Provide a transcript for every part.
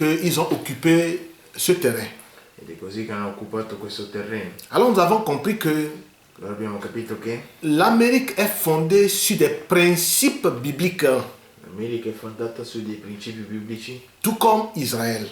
qu'ils ont occupé ce terrain. Ed è così che hanno occupato questo terreno. Alors nous avons compris que Allora abbiamo capito che l'Amérique est fondée sur des principes bibliques, l'America è fondata su dei principi biblici tout comme Israël.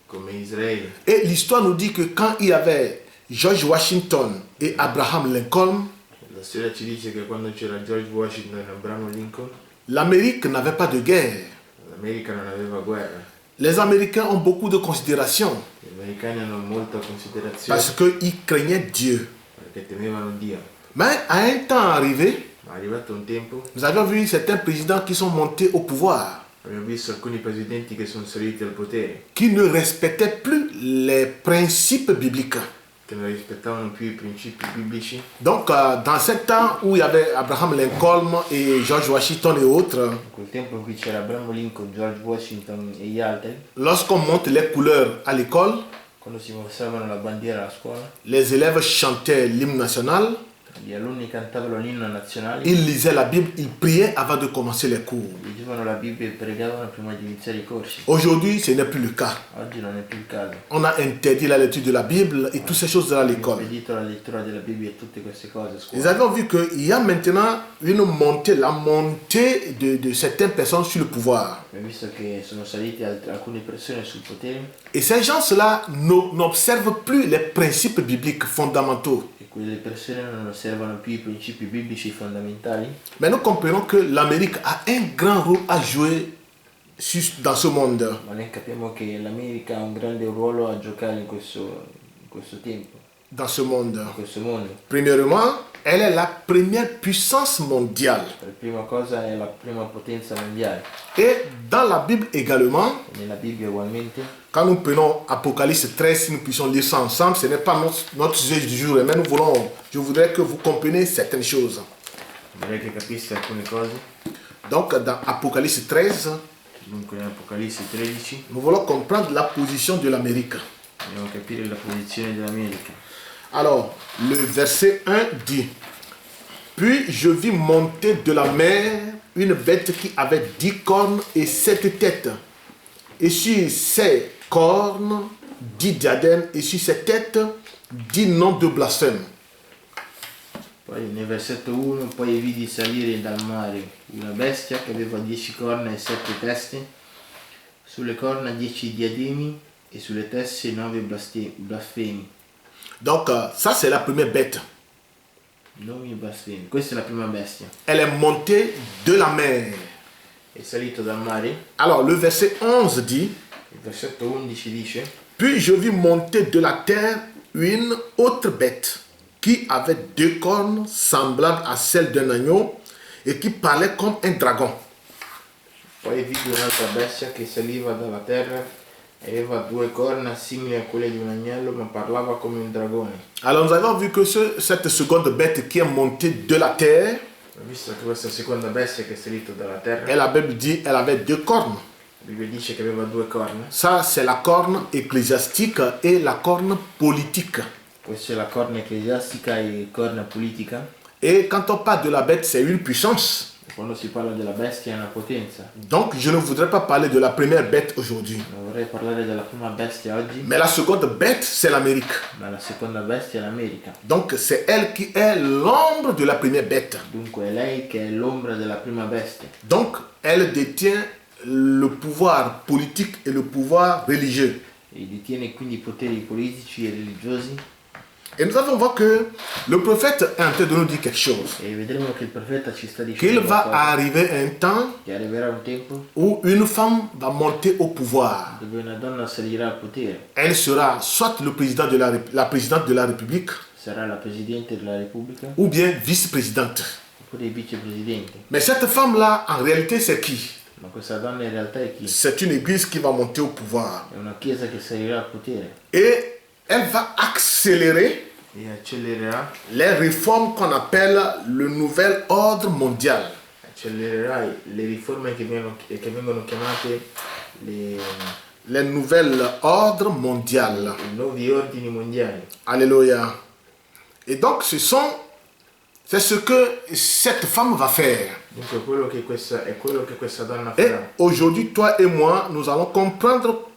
come Israele. Et l'histoire nous dit que quand il y avait George Washington et Abraham Lincoln, La storia ci dice che quando c'era George Washington e Abraham Lincoln, l'Amérique n'avait pas de guerre. l'America non aveva guerra. Les Américains ont beaucoup de considération Gli americani hanno molta considerazione parce qu'ils craignaient Dieu. perché temevano Dio. Mais à un temps arrivé, Ma arrivato un tempo, nous avions vu certains présidents qui sont montés au pouvoir, abbiamo visto alcuni presidenti che sono saliti al potere, qui ne respectaient plus les principes bibliques. che non rispettavano più i principi biblici. Donc, dans ce temps où il y avait Abraham Lincoln et George Washington et autres, In quel tempo in cui c'era Abraham Lincoln, George Washington e gli altri, lorsqu'on monte les couleurs à l'école, quando si mossavano la bandiera a scuola, les élèves chantaient l'hymne national, gli alunni cantavano l'inno nazionale, ils lisaient la Bible, ils priaient avant de commencer les cours. leggevano la Bibbia e pregavano prima di iniziare i corsi. Aujourd'hui, ce n'est plus le cas. Oggi non è più il caso. On a interdit la lecture de la Bible et toutes ces choses-là à Abbiamo l'école. impedito la lettura della Bibbia e tutte queste cose a Nous scuola. avons vu qu'il y a maintenant une montée, la montée de certaines personnes sur le pouvoir. Abbiamo visto che sono salite alcune persone sul potere Et ces gens-là n'observent plus les principes bibliques fondamentaux. e quelle persone non osservano più i principi biblici fondamentali. Mais nous comprenons que l'Amérique a un grand rôle à jouer dans ce monde. Ma noi capiamo che l'America ha un grande ruolo a giocare in questo tempo, Dans ce monde. in questo mondo. Premièrement, elle est la première puissance mondiale. Per prima cosa è la prima potenza mondiale. Et dans la Bible également, E nella Bibbia ugualmente, quand nous prenons Apocalypse 13, si nous puissions lire ça ensemble, ce n'est pas notre sujet du jour, mais je voudrais que vous compreniez certaines choses. vorrei che capiste alcune cose. Donc, dans Apocalypse 13, Dunque in Apocalisse 13 nous voulons comprendre la position de l'Amérique. dobbiamo capire la posizione dell'America. Alors, le verset 1 dit: Puis je vis monter de la mer une bête qui avait 10 cornes et 7 têtes. Et sur ses cornes, 10 diadèmes, et sur ses têtes, 10 noms de blasphème. Poi nel versetto 1, poi vidi salire dal mare una bestia che aveva 10 corna e 7 teste, sulle corna 10 diademi e sulle teste 9 blasfemi. Donc, ça, c'est la première bête. Nomi blasfemi. Questa è la prima bestia. Elle est montée de la mer. È salito dal mare. Alors, le verset 11 dit: Il versetto 11 dice: Puis je vis monter de la terre une autre bête qui avait 2 cornes semblables à celles d'un agneau et qui parlait comme un dragon. Poi vidi un'altra bestia che saliva dalla terra e aveva 2 corna simili a quelle di un agnello, ma parlava come un dragone. Alors nous avons vu que cette seconde bête qui est montée de la terre, Ho visto che questa seconda bestia che è salita dalla terra, et la Bible dit elle avait 2 cornes. la Bibbia dice che aveva 2 corna. Ça, c'est la corne ecclésiastique et la corne politique. Questa è la corna ecclesiastica e corna politica. Et quand on parle de la bête, c'est une puissance. Quando si parla della bestia è una potenza. Donc, je ne voudrais pas parler de la première bête aujourd'hui. Non vorrei parlare della prima bestia oggi, Mais la seconde bête, c'est l'Amérique. ma la seconda bestia è l'America. Donc, c'est elle qui est l'ombre de la première bête. Dunque è lei che è l'ombra della prima bestia. Donc, elle détient le pouvoir politique et le pouvoir religieux. E detiene quindi i poteri politici e religiosi. Et nous allons voir que le prophète est en train de nous dire quelque chose. E vedremo che il profeta ci sta Qu'il dicendo va qualcosa, arriver un temps che arriverà un tempo où une femme va monter au pouvoir. dove una donna salirà al potere. Elle sera soit le président de la présidente de la République Sarà la Presidente della Repubblica ou bien vice-présidente. oppure il vicepresidente. Mais cette femme-là, en réalité, c'est qui? Ma questa donna in realtà è chi? C'est une église qui va monter au pouvoir. È una chiesa che salirà al potere Et elle va accélérer e accelererà les réformes qu'on appelle le nouvel ordre mondial. le riforme che vengono chiamate Les nouvelles ordres mondial. i nuovi ordini mondiali. Alléluia. Et donc, c'est ce que cette femme va faire. Dunque è quello che questa donna Et farà. aujourd'hui, toi et moi, nous allons comprendre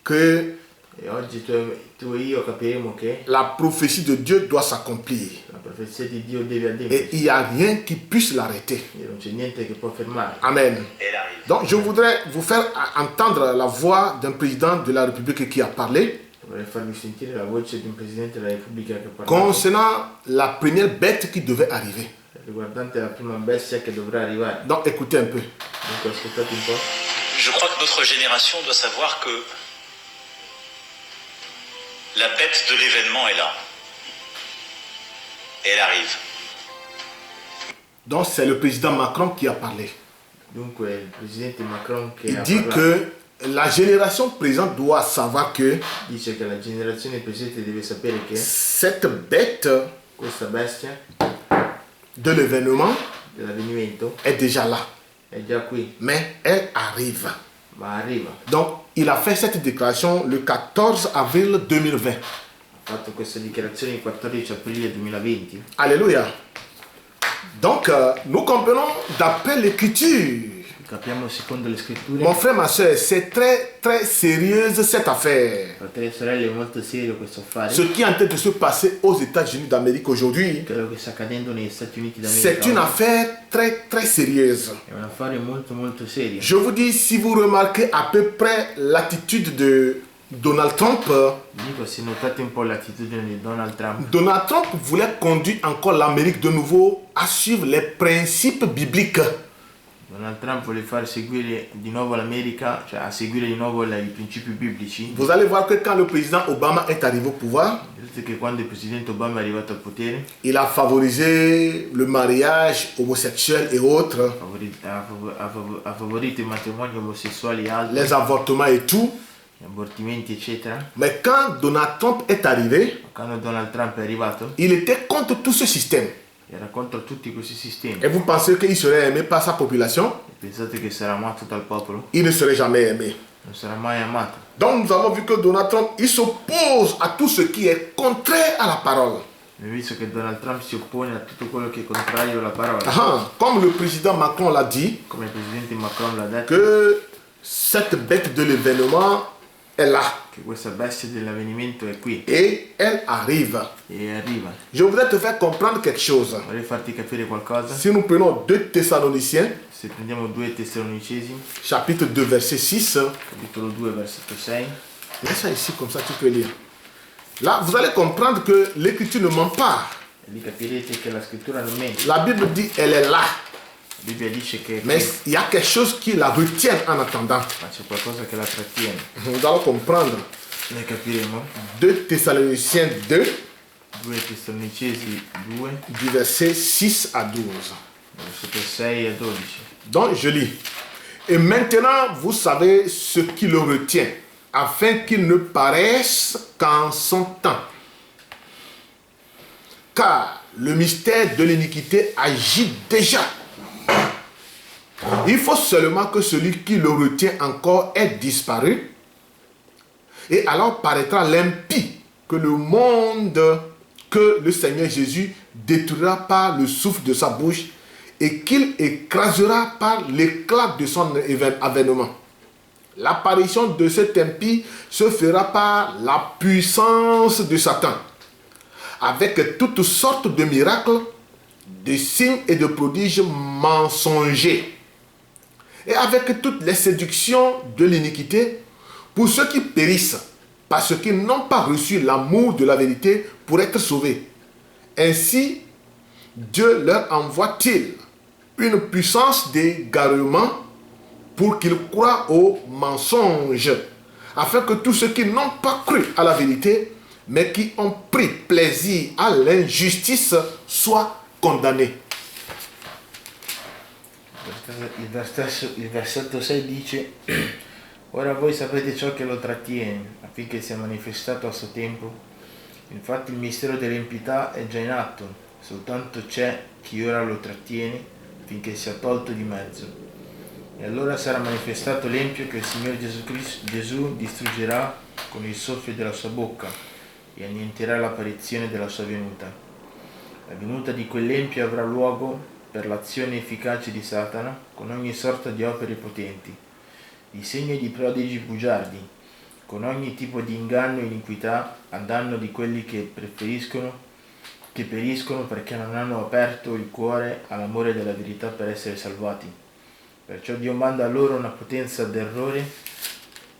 que E oggi tu e io capiremo che la prophétie de Dieu doit s'accomplir. la profezia di Dio deve Et adempiersi. il n'y a rien qui puisse l'arrêter. E non c'è niente che può fermarla. Amen. Donc je voudrais vous faire entendre la voix d'un président de la République qui a parlé Vorrei farvi sentire la voce di un Presidente della Repubblica che parla concernant la première bête qui devait arriver. riguardante la prima bestia che dovrà arrivare. Donc écoutez un peu. Dunque ascoltate un po'. Je crois que notre génération doit savoir que la bête de l'événement est là. Et elle arrive. Donc c'est le président Macron qui a parlé. Dunque il Presidente Macron che Il ha dit parlato que la génération présente doit savoir que dice che la generazione presente deve sapere che cette bête questa bestia de l'événement dell'avvenimento est déjà là. è già qui, Mais elle arrive. ma arriva. Donc il a fait cette déclaration le 14 avril 2020. Ha fatto questa dichiarazione il 14 aprile 2020. Alléluia. Donc nous comprenons d'après l'écriture. Capiamo secondo le scritture. Mon frère, ma soeur, c'est très très sérieuse cette affaire. Fratelli e sorelle, è molto serio questo affare. Ce qui est en train de se passer aux États-Unis d'Amérique aujourd'hui, Quello che sta accadendo negli Stati Uniti c'est d'America une oggi affaire très très sérieuse. è un affare molto molto serio. Je vous dis, si vous remarquez à peu près l'attitude de Donald Trump, Dico, se notate un po' l'attitudine di Donald Trump, Donald Trump voulait conduire encore l'Amérique de nouveau à suivre les principes bibliques. Donald Trump vuole far seguire di nuovo l'America, cioè a seguire di nuovo i principi biblici. Vous allez voir que quand le président Obama est arrivé au pouvoir, Vedete che quando il presidente Obama è arrivato al potere il a favorisé le mariage homosexuel et autres, ha favorito i matrimoni omosessuali e altri, les avortements et tout. gli abortimenti eccetera. Mais quand Donald Trump est arrivé, Quando Donald Trump è arrivato il était contre tout ce système. era contro tutti questi sistemi. Et vous pensez qu'il serait aimé par sa population? Pensate che sarà amato dal popolo? Il ne serait jamais aimé. Non sarà mai amato. Donc nous avons vu que Donald Trump, il s'oppose à tout ce qui est contraire à la parole. Abbiamo visto che Donald Trump si oppone a tutto quello che è contrario alla parola. Ah, comme le président Macron l'a dit, Come il presidente Macron l'ha detto, que cette bête de l'événement est là che questa bestia dell'avvenimento è qui et elle arrive. e arriva. Je voudrais te faire comprendre quelque chose. Vorrei farti capire qualcosa. Si nous prenons 2 Thessaloniciens, Se prendiamo 2 Tessalonicesi, chapitre 2, verset 6, capitolo 2, versetto 6, mets ça ici comme ça tu peux lire. Là, vous allez comprendre que l'écriture ne ment pas. e lì capirete che la scrittura non mente. La Bible dit elle est là, La Bibbia dice che è qui, mais il y a quelque chose qui la retient en attendant. ma c'è qualcosa che la trattiene. Nous allons comprendre. Ne capiremo. 2 Thessaloniciens 2, 2 Tessalonicesi 2, du verset 6 à 12. versetto 6 a 12. Donc je lis. Et maintenant, vous savez ce qui le retient, afin qu'il ne paraisse qu'en son temps. Car le mystère de l'iniquité agit déjà. Il faut seulement que celui qui le retient encore ait disparu. Et alors paraîtra l'impie que le monde, que le Seigneur Jésus détruira par le souffle de sa bouche et qu'il écrasera par l'éclat de son avènement. L'apparition de cet impie se fera par la puissance de Satan, avec toutes sortes de miracles, de signes et de prodiges mensongers, et avec toutes les séductions de l'iniquité pour ceux qui périssent, parce qu'ils n'ont pas reçu l'amour de la vérité pour être sauvés. Ainsi, Dieu leur envoie-t-il une puissance d'égarement pour qu'ils croient aux mensonges, afin que tous ceux qui n'ont pas cru à la vérité, mais qui ont pris plaisir à l'injustice, soient condamnés. Il versetto 6 dice: Ora voi sapete ciò che lo trattiene, affinché sia manifestato a suo tempo. Infatti il mistero dell'impietà è già in atto, soltanto c'è chi ora lo trattiene, finché sia tolto di mezzo. E allora sarà manifestato l'empio che il Signore Gesù distruggerà con il soffio della sua bocca e annienterà l'apparizione della sua venuta. La venuta di quell'empio avrà luogo per l'azione efficace di Satana con ogni sorta di opere potenti, di segni e di prodigi bugiardi, con ogni tipo di inganno e iniquità a danno di quelli che periscono perché non hanno aperto il cuore all'amore della verità per essere salvati. Perciò Dio manda a loro una potenza d'errore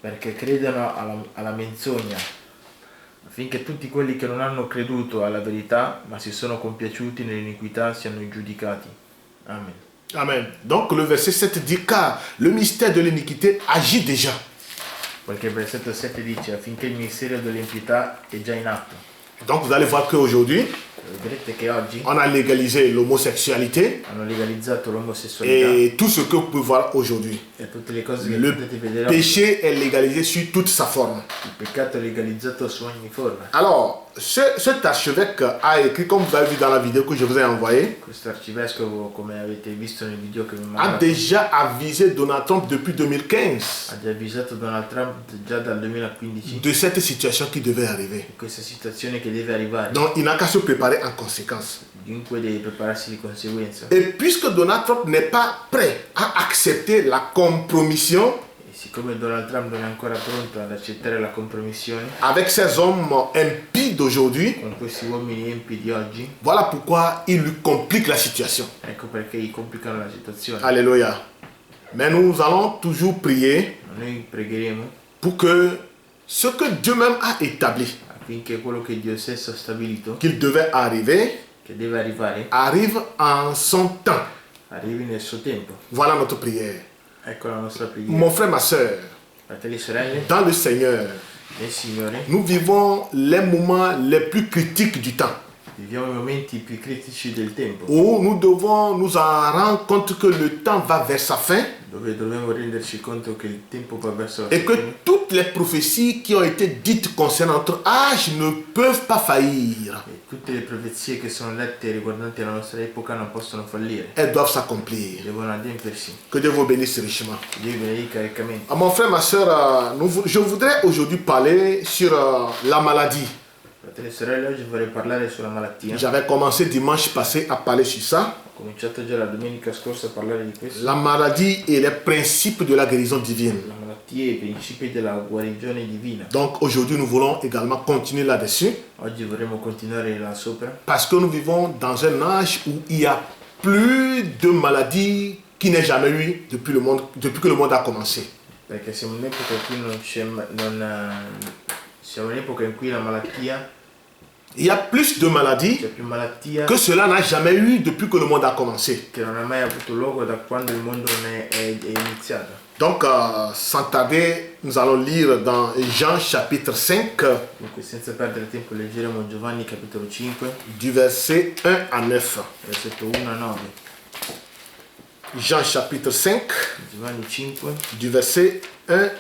perché credano alla menzogna, affinché tutti quelli che non hanno creduto alla verità ma si sono compiaciuti nell'iniquità siano giudicati. Amen. Amen. Donc le verset 7 dit car le mystère de l'iniquité agit déjà. Perché il versetto 7 dice affinché il mistero dell'impietà è già in atto. Donc vous allez voir qu'aujourd'hui, Vedrete che oggi on a légalisé l'homosexualité hanno legalizzato l'omosessualità et tout ce que vous pouvez voir aujourd'hui. e tutte le cose che Le potete vedere oggi. péché est légalisé sur toute sa forme. Il peccato è legalizzato su ogni forma. Alors, cet archevêque a écrit, comme vous avez vu dans la vidéo que je vous ai envoyée, Questo arcivescovo, come avete visto nel video che mi a mandato, déjà avisé Donald Trump depuis 2015 ha già avvisato Donald Trump già dal 2015 de cette situation qui devait arriver. di questa situazione che deve arrivare. Donc, il n'a qu'à se préparer en conséquence. Dunque deve prepararsi di conseguenza. Et puisque Donald Trump n'est pas prêt à accepter la compromission E siccome Donald Trump non è ancora pronto ad accettare la compromissione avec ces hommes impies d'aujourd'hui, con questi uomini empi di oggi, voilà pourquoi il lui complique la situation. ecco perché gli complicano la situazione. Alléluia. Mais nous allons toujours prier Noi pregheremo pour que ce que Dieu même a établi, affinché quello che Dio stesso ha stabilito, qu'il devait arriver, che deve arrivare, arrive en son temps. arrivi nel suo tempo. Voilà notre prière. Ecco la nostra preghiera. Mon frère, ma soeur, Fratelli e sorelle, dans le Seigneur, nel Signore, nous vivons les moments les plus critiques du temps, viviamo i momenti più critici del tempo, où nous devons nous en rendre compte que le temps va vers sa fin dove dobbiamo renderci conto che il tempo va verso la et que fine toutes les prophéties qui ont été dites concernant notre âge ne peuvent pas faillir. e tutte le profezie che sono lette riguardanti la nostra epoca non possono fallire, Elles doivent s'accomplir. devono adempiersi. Que Dieu vous bénisse richement. Dio vi benedica riccamente. Ah, mon frère, ma soeur, je voudrais aujourd'hui parler sur la maladie. Fratelli e sorelle, oggi vorrei parlare sulla malattia. J'avais commencé dimanche passé à parler sur ça. Ho cominciato già la domenica scorsa a parlare di questo. La maladie et les principes de la guérison divine. La malattia e i principi della guarigione divina. Donc aujourd'hui, nous voulons également continuer là-dessus. Oggi vorremmo continuare là sopra Parce que nous vivons dans un âge où il y a plus de maladies qu'il n'ait jamais eu depuis que le monde a commencé. perché siamo in un'epoca in cui siamo in un'epoca in cui la malattia, Il y a plus de maladies c'è più malattia que cela n'a jamais eu depuis que le monde a commencé. che non ha mai avuto luogo da quando il mondo è iniziato. Donc, sans tarder, nous allons lire dans Jean chapitre 5, Dunque senza perdere tempo leggeremo Giovanni capitolo 5, du verset 1 à 9. versetto 1 a 9. Jean chapitre 5, Giovanni 5, du verset 1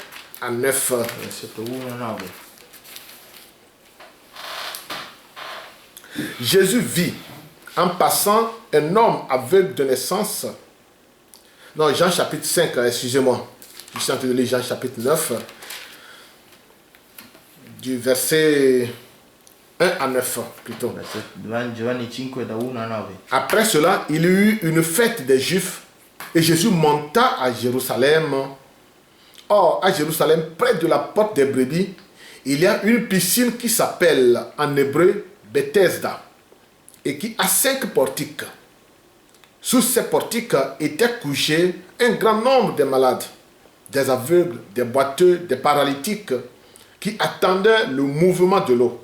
à 9. versetto 1 a 9. Jésus vit en passant un homme aveugle de naissance. Non, Jean chapitre 5, excusez-moi. Je suis en train de lire Jean chapitre 9, du verset 1 à 9 plutôt. Giovanni 5 da 1 a 9. Après cela, il y eut une fête des Juifs et Jésus monta à Jérusalem. Or, à Jérusalem, près de la porte des brebis, il y a une piscine qui s'appelle en hébreu Bethesda et qui a 5 portiques. Sous ces portiques étaient couchés un grand nombre de malades, des aveugles, des boiteux, des paralytiques qui attendaient le mouvement de l'eau.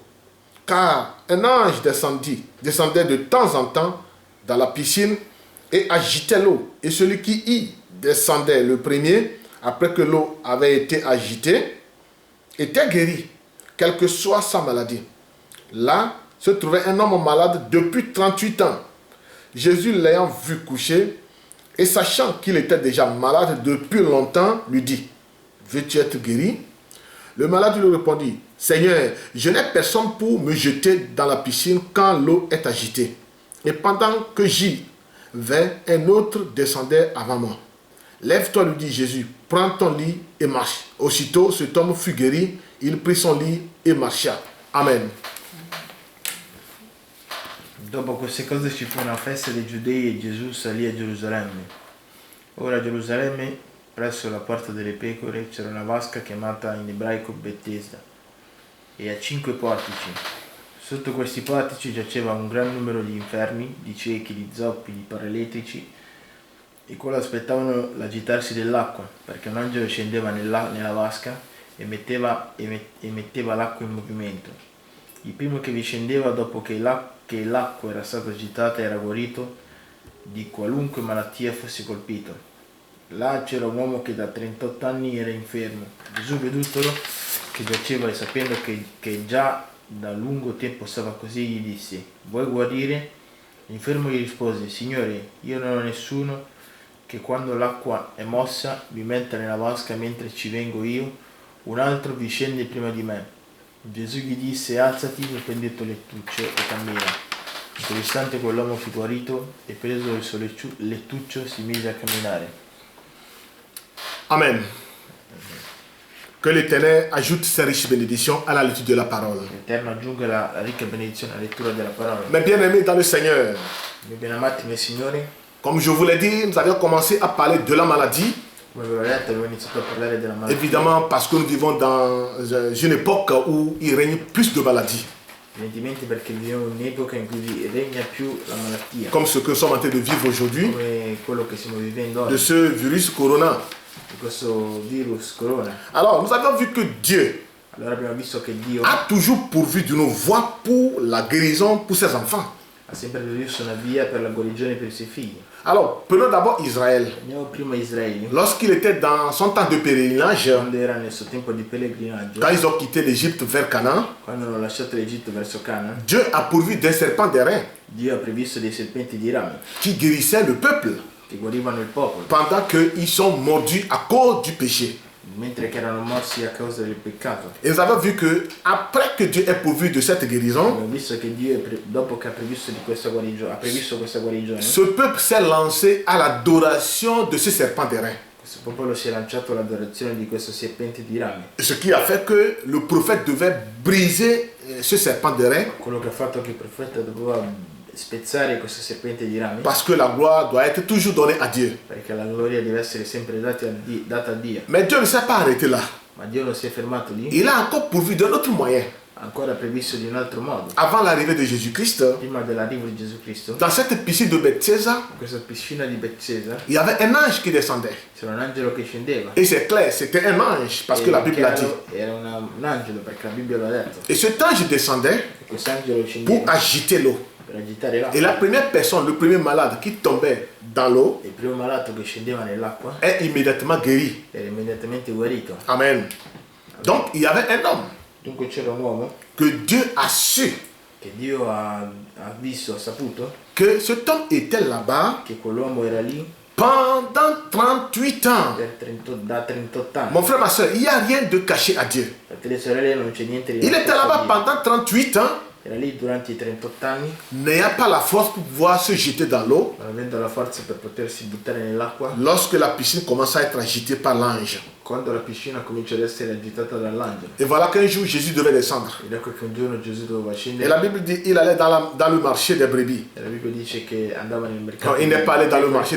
Car un ange descendait de temps en temps dans la piscine et agitait l'eau. Et celui qui y descendait le premier, après que l'eau avait été agitée, était guéri, quelle que soit sa maladie. Là se trouvait un homme malade depuis 38 ans. Jésus l'ayant vu coucher et sachant qu'il était déjà malade depuis longtemps, lui dit, « Veux-tu être guéri ?» Le malade lui répondit, « Seigneur, je n'ai personne pour me jeter dans la piscine quand l'eau est agitée. Et pendant que j'y vais, un autre descendait avant moi. Lève-toi, lui dit Jésus, prends ton lit et marche. » Aussitôt, cet homme fut guéri, il prit son lit et marcha. Amen. Dopo queste cose ci fu una festa dei Giudei e Gesù salì a Gerusalemme. Ora a Gerusalemme presso la porta delle pecore c'era una vasca chiamata in ebraico Betesda e ha 5 portici. Sotto questi portici giaceva un gran numero di infermi, di ciechi, di zoppi, di paralitici, i quali aspettavano l'agitarsi dell'acqua, perché un angelo scendeva nella vasca e metteva l'acqua in movimento. Il primo che vi scendeva dopo che l'acqua era stata agitata era guarito di qualunque malattia fosse colpito. Là c'era un uomo che da 38 anni era infermo. Gesù, vedutolo che giaceva e sapendo che già da lungo tempo stava così, gli disse: vuoi guarire? L'infermo gli rispose: Signore, io non ho nessuno che quando l'acqua è mossa vi metta nella vasca mentre ci vengo io, un altro vi scende prima di me. Gesù gli disse: alzati, prendi il tuo lettuccio e cammina. In quell'istante quell'uomo fu guarito e preso il suo lettuccio si mise a camminare. Amen. Que l'Éternel ajoute ses riches bénédictions à la lecture de la parole. L'Eterno aggiunga la ricca benedizione alla lettura della parola. Mes bien-aimés dans le Seigneur, Miei benamati, miei signori, comme je vous l'ai dit, nous avions commencé à parler de la maladie. come vi ho detto, avevo iniziato a parlare della malattia. Évidemment, parce que nous vivons dans une époque où il règne plus de maladies. Evidentemente perché viviamo in un'epoca in cui regna più la malattia, Comme ce que nous sommes en train de vivre aujourd'hui, come quello che stiamo vivendo de oggi, ce virus corona. di questo virus corona. Alors, nous avons vu que Dieu Allora abbiamo visto che Dio a toujours pourvu d'une voie pour la guérison pour ses enfants. ha sempre previsto una via per la guarigione per i suoi figli. Alors, prenons d'abord Israël. Andiamo prima a Israele, Lorsqu'il était dans son temps de pèlerinage, quando era nel suo tempo di pellegrinaggio, quand ils ont quitté l'Égypte vers Canaan, quando hanno lasciato l'Egitto verso Canaan, Dieu a pourvu d'un serpent d'airain Dio ha previsto dei serpenti di rame qui guérissait le peuple che guarivano il popolo, pendant qu'ils sont mordus à cause du péché. mentre che erano morsi a causa del peccato. Et nous avons vu que après que Dieu ait pourvu de cette guérison, Abbiamo visto che Dio, dopo che ha previsto questa guarigione, ce peuple s'est lancé à l'adoration de ce serpent d'airain. questo popolo si è lanciato all'adorazione di questo serpente di rame. Ce qui a fait que le prophète devait briser ce serpent d'airain Quello che ha fatto che il profeta doveva spezzare questo serpente di rame, parce que la gloire doit être toujours donnée à Dieu. perché la gloria deve essere sempre data a Dio. Mais Dieu ne s'est pas arrêté là. Ma Dio non si è fermato lì, Il a encore pourvu d'un autre moyen. ha ancora previsto di un altro modo. Avant l'arrivée de Jésus-Christ, Prima dell'arrivo di Gesù Cristo, dans cette piscine de Bethesda, in questa piscina di Bethesda, il y avait un ange qui descendait. c'era un angelo che scendeva. Et c'est clair, c'était un ange parce que la Bible l'a dit. Era un angelo, perché la Bibbia lo ha detto. Et cet ange descendait E quest'angelo pour scendeva agiter l'eau. per agitare l'acqua. Et la première personne, le premier malade qui tombait dans l'eau Il primo malato che scendeva nell'acqua est immédiatement guéri. era immediatamente guarito. Amen. Donc il y avait un homme Dunque c'era un uomo que Dieu a su che Dio ha visto, ha saputo que cet homme était là-bas che quell'uomo era lì pendant 38 ans. da 38 anni. Mon frère, ma soeur, il n'y a rien de caché à Dieu. Fratelli e sorelle, non c'è niente di Il était nascosto a là-bas Dio. pendant 38 ans, Era lì durante i 38 anni, n'ayant pas la force pour pouvoir se jeter dans l'eau non avendo la forza per potersi buttare nell'acqua, lorsque la piscine commence à être agitée par l'ange. quando la piscina comincia ad essere agitata dall'angelo. Et voilà qu'un jour Jésus devait descendre. Ed ecco che un giorno Gesù doveva Et scendere. la Bible dit il allait dans le marché des brebis. E la Bibbia dice che andava nel Non, mercato. il n'est pas allé dans le marché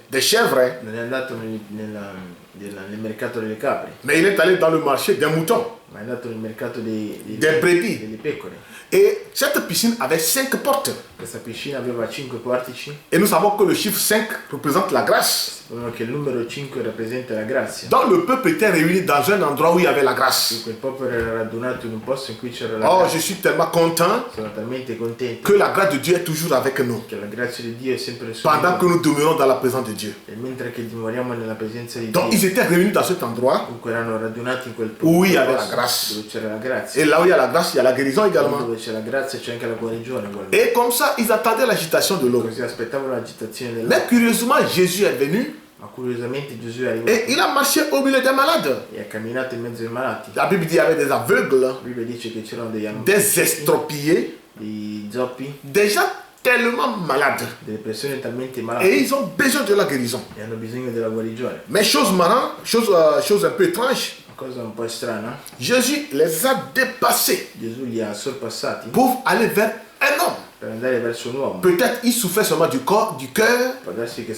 des chèvres, hein, Non è andato nel mercato delle capre, mais il est allé dans le marché des moutons, ma è andato nel mercato des brebis. delle pecore. Et cette piscine avait 5 portes. Questa piscina aveva 5 portici, Et nous savons que le chiffre 5 représente la grâce. sapevano che il numero 5 rappresenta la grazia. Donc le peuple était réuni dans un endroit où il y avait la grâce. Dunque il popolo era radunato in un posto in cui c'era la Oh, grazia. je suis tellement content Sono talmente contento que la grâce de Dieu est toujours avec nous. che la grazia di Dio è sempre su Pendant que noi. nous demeurons dans la présence de Dieu. E mentre che dimoriamo nella presenza di Donc ils Dio, étaient réunis dans cet endroit. comunque erano radunati in quel Oui, il y avait posto la grâce. dove c'era la grazia. Et là où il y a la grâce, il y a la guérison également. Dove c'è la grazia c'è anche la guarigione. guarda. Et comme ça, ils attendaient l'agitation de l'eau. Così aspettavano l'agitazione Mais dell'acqua. curieusement, Jésus est venu Ma curiosamente Gesù è arrivato et il a marché au milieu des malades. e ha camminato in mezzo ai malati. La Bible dit qu'il y avait des aveugles, La Bibbia dice che c'erano des estropiés, dei zoppi, des gens tellement malades. delle persone talmente Et malate ils ont besoin de la guérison. e hanno bisogno della guarigione. Mais chose marrante, chose un peu étrange, Una cosa un po' strana, Jésus les a dépassés Gesù li ha sorpassati pour aller vers un homme. per andare verso un uomo. Peut-être il souffrait seulement du corps, du cœur, Può darsi che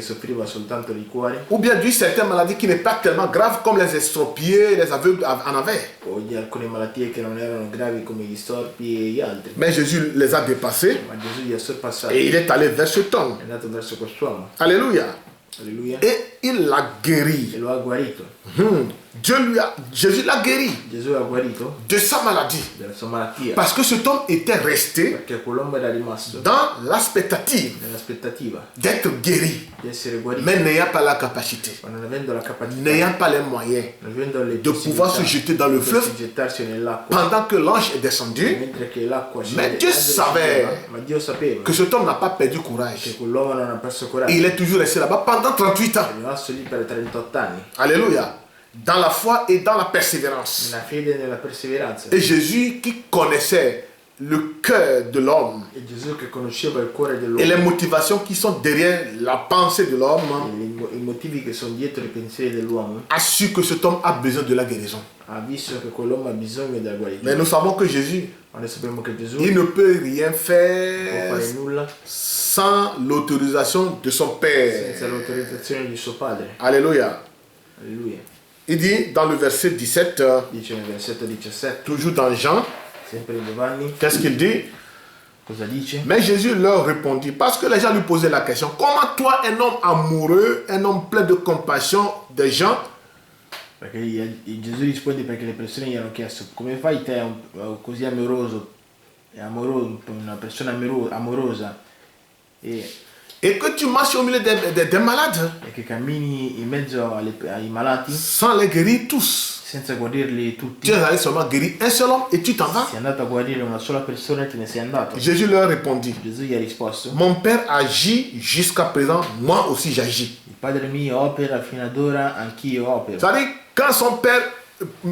soffriva soltanto di cuore, ou bien d'une certaine maladie qui n'est pas tellement grave comme les estropiés, les aveugles en avaient. o di alcune malattie che non erano gravi come gli storpi e gli altri. Mais Jésus les a dépassés Ma Gesù li ha sorpassati, et il est allé vers cet homme. è andato verso quest'uomo. Alléluia. Alleluia. Et il l'a guéri. E lo ha guarito. Jésus l'a guéri Gesù ha guarito de sa maladie. della sua malattia. Parce que cet homme était resté Perché quell'uomo era rimasto dans l'expectative nell'aspettativa d'être guéri, di essere guarito, mais n'ayant pas la capacité, ma non avendo la capacità, n'ayant pas les moyens non avendo le de pouvoir se jeter dans le fleuve di gettarsi nell'acqua, pendant que l'ange est descendu, mentre che l'acqua Mais Dieu savait ma Dio sapeva que cet homme n'a pas perdu che courage. quell'uomo non ha perso coraggio. Et il est toujours resté là-bas pendant 38 ans. È rimasto lì per 38 anni, Alléluia. Dans la foi et dans la persévérance. nella fede e nella perseveranza. Et Jésus qui connaissait le cœur de l'homme E Gesù che conosceva il cuore et dell'uomo les motivations qui sont derrière la pensée de l'homme e i motivi che sono dietro i pensieri dell'uomo, a su que cet homme a besoin de la guérison. ha visto che quell'uomo ha bisogno della guarigione. Mais nous savons que Jésus, Ma noi sappiamo che Gesù il ne peut rien non può faire fare nulla sans l'autorisation de son Père. senza l'autorizzazione di suo padre. Alléluia. Alleluia. Il dit dans le verset 17, Dice nel versetto 17, toujours dans Jean, sempre in Giovanni, qu'est-ce qu'il dit? cosa dice? Mais Jésus leur répondit, parce que les gens lui posaient la question, comment toi, un homme amoureux, un homme plein de compassion des gens, Perché Gesù risponde perché le persone gli hanno chiesto come fai te così amoroso, una persona amorosa et que tu marches au milieu des malades, e che cammini in mezzo ai malati sans les guérir tous. senza guarirli tutti. Tu es allé seulement guérir un seul homme et tu t'en vas. Sei andato a guarire una sola persona e te ne sei andato. Jésus leur répondit, Gesù gli ha risposto: mon Père agit jusqu'à présent, moi aussi j'agis. il Padre mio opera fino ad ora, anch'io opero. C'est-à-dire, quand son Père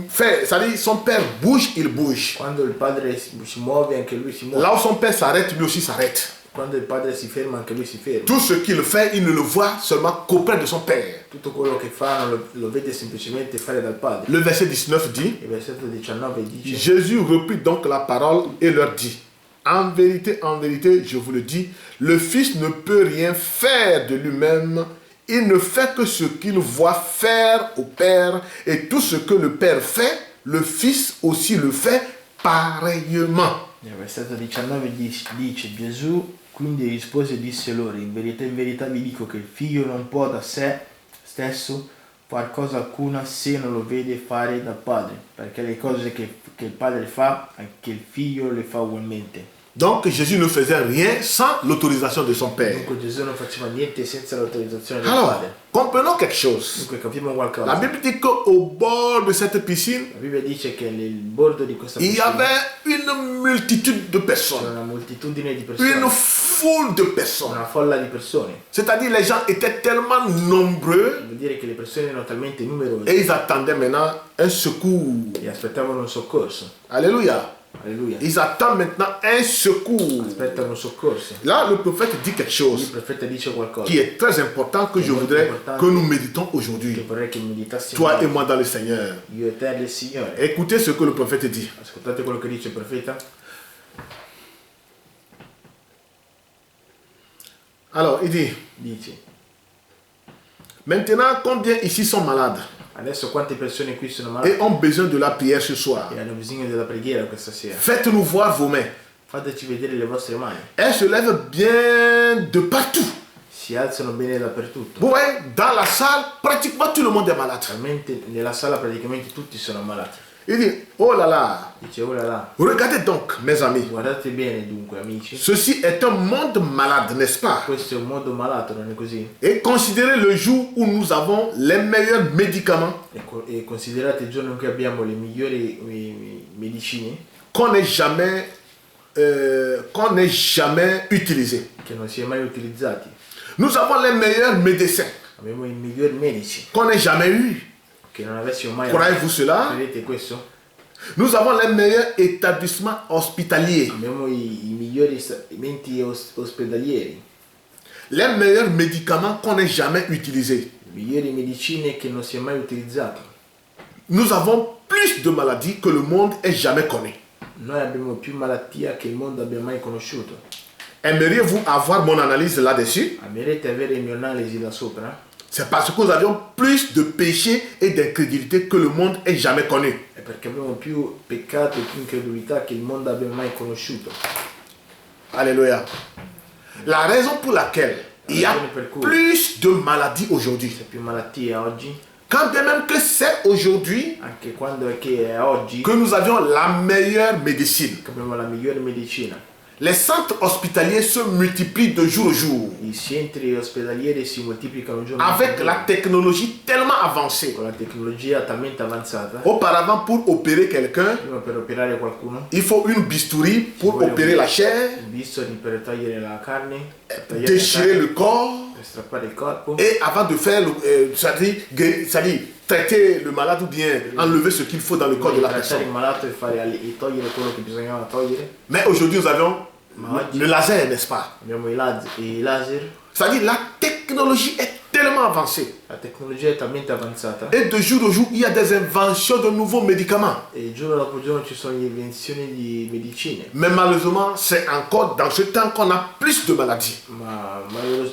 fait, c'est-à-dire son Père bouge, il bouge. Quando il Padre si muove, anche lui si muove. Là où son Père s'arrête, lui aussi s'arrête. Quando il Padre si ferma, anche lui si ferma. Tout ce qu'il fait, il ne le voit seulement qu'auprès de son Père. Tutto quello che fa lo vede semplicemente fare dal Padre. Le verset 19 dit, Il versetto 19 dice: Jésus reprit donc la parole et leur dit, en vérité, je vous le dis, le Fils ne peut rien faire de lui-même. Il ne fait que ce qu'il voit faire au Père. Et tout ce que le Père fait, le Fils aussi le fait pareillement. Nel versetto 19 dice: Gesù quindi rispose e disse loro: in verità vi dico che il figlio non può da sé stesso far cosa alcuna se non lo vede fare dal Padre, perché le cose che il Padre fa, anche il figlio le fa ugualmente. Donc Jésus ne faisait rien sans l'autorisation de son Père. Dunque Gesù non faceva niente senza l'autorizzazione del Alors, Padre. comprenons quelque chose. Dunque capiamo qualcosa. La Bible dit qu'au bord de cette piscine, La Bibbia dice che nel bordo di questa il y piscina avait une multitude de c'era personnes, una moltitudine di une persone, foule de personnes. una folla di persone. C'est-à-dire les gens étaient tellement nombreux Vuol dire che le persone erano talmente numerose et ils attendaient maintenant un secours. e aspettavano un soccorso. Alléluia. Alleluia. Ils attendent maintenant un secours. Aspettano un soccorso. Là, le prophète dit quelque Il chose profeta dice qualcosa qui est très important que je voudrais que nous méditons che aujourd'hui. vorrei che meditassimo Toi et oggi. moi dans le Seigneur. Io e te del Signore. Écoutez ce que le prophète dit. Ascoltate quello che dice il profeta. Alors, il dit, Dice: maintenant, combien ici sont malades adesso quante persone qui sono et malate ont besoin de la prière ce soir? e hanno bisogno della preghiera questa sera? Faites-nous voir vos mains. Fateci vedere le vostre mani. Elles se lèvent bien de partout. Si alzano bene dappertutto. Vous voyez, dans la salle, pratiquement tout le monde est malade. Talmente nella sala praticamente tutti sono ammalati. Il dit, oh là là, Dice: oh là là, regardez donc, mes amis. guardate bene dunque amici. Ceci est un monde malade, n'est-ce pas? Questo è un mondo malato, non è così? Et considérez le jour où nous avons les meilleurs médicaments E considerate il giorno in cui abbiamo le migliori medicine qu'on n'ait jamais utilisés. che non si è mai utilizzati. Nous avons les meilleurs médecins Abbiamo i migliori medici qu'on n'ait jamais eu. che non avessimo mai Croyez-vous cela? Credete questo? Nous avons les meilleurs établissements hospitaliers, Abbiamo i migliori stabilimenti ospedalieri, les meilleurs médicaments qu'on n'ait jamais utilisés. le migliori medicine che non si è mai utilizzato. Nous avons plus de maladies que le monde ait jamais connues. Noi abbiamo più malattia che il mondo abbia mai conosciuto. Aimeriez-vous avoir mon analyse là-dessus? Amerete avere le mie analisi da sopra? C'est parce que nous avions plus de péchés et d'incrédulité que le monde ait jamais connu. È perché abbiamo più peccato e più incredulità che il mondo abbia mai conosciuto. Alléluia. La raison pour laquelle il y a plus de maladies aujourd'hui, C'è più malattie oggi, quand bien même que c'est aujourd'hui anche quando è che è oggi que nous avions la meilleure médecine. che abbiamo la migliore medicina. Les centres hospitaliers se multiplient de jour en jour I centri ospedalieri si moltiplicano giorno avec dopo la giorno, technologie tellement avancée. con la tecnologia talmente avanzata. Auparavant, pour opérer quelqu'un, Prima per operare qualcuno, il faut une bistouri pour opérer la chair, il bisturi per togliere la carne, per tagliare la déchirer carne, le corps, per strappare il corpo, et avant de faire, c'est-à-dire traiter le malade ou bien enlever ce qu'il faut dans le corps de la trattare il personne. malato e togliere quello che bisognava togliere. Mais aujourd'hui, nous avons Ma oggi le laser, n'est-ce pas? abbiamo i laser, C'est-à-dire la technologie est tellement avancée. la tecnologia è talmente avanzata Et de jour en jour, il y a des inventions de nouveaux médicaments. e giorno dopo giorno ci sono le invenzioni di medicine, Mais malheureusement, c'est encore dans ce temps qu'on a plus de maladies. ma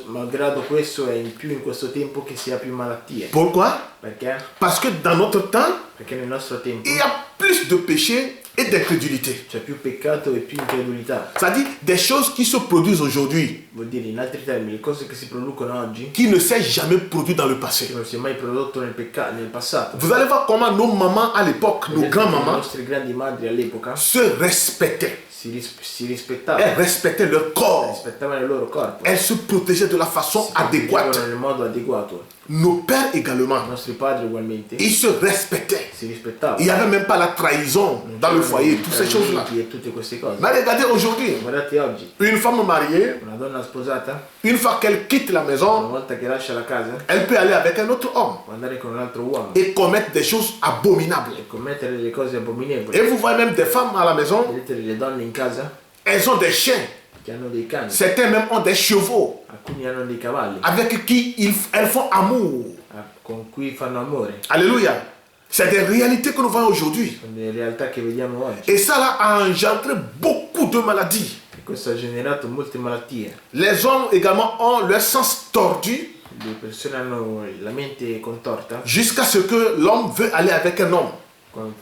malgrado questo è in più in questo tempo che si ha più malattie. Pourquoi? Perché? Parce que dans notre temps, Perché nel nostro tempo il y a plus de péchés et d'incrédulité. c'è più peccato e più incredulità. C'est-à-dire des choses qui se produisent aujourd'hui, Vuol dire, in altri termini, cose che si producono oggi qui ne s'est jamais produit dans le che passé. non si è mai prodotto nel passato. Vous allez voir comment nos mamans à l'époque, nos Le grands-mamans, nostre grandi madri all'epoca se respectaient. si rispettavano, Elles respectaient leur corps. rispettavano il loro corpo, Elles se protégeaient de la façon adéquate. vivevano nel modo adeguato. Nos pères I également, nostri padri ugualmente ils se respectaient. si rispettavano. Il n'y avait même pas la trahison dans le foyer, toutes ces choses-là. E tutte queste cose. Mais regardez aujourd'hui, Guardate oggi, une femme mariée, una donna sposata, une fois qu'elle quitte la una maison, volta che lascia la casa, elle peut aller avec un autre homme può andare con un altro uomo et commettre des choses abominables. e commettere delle cose abominevoli. Et vous voyez même des femmes à la maison, Vedete le donne in casa elles ont des chiens. che hanno dei cani, Certains même ont des chevaux alcuni hanno dei cavalli avec qui elles font amour. con cui fanno amore. Alléluia. C'est des réalités que nous voyons aujourd'hui. Sono delle realtà che vediamo oggi. Et ça là, a engendré beaucoup de maladies. E questo ha generato molte malattie. Les hommes également ont leur sens tordu Le persone hanno la mente contorta jusqu'à ce que l'homme veut aller avec un homme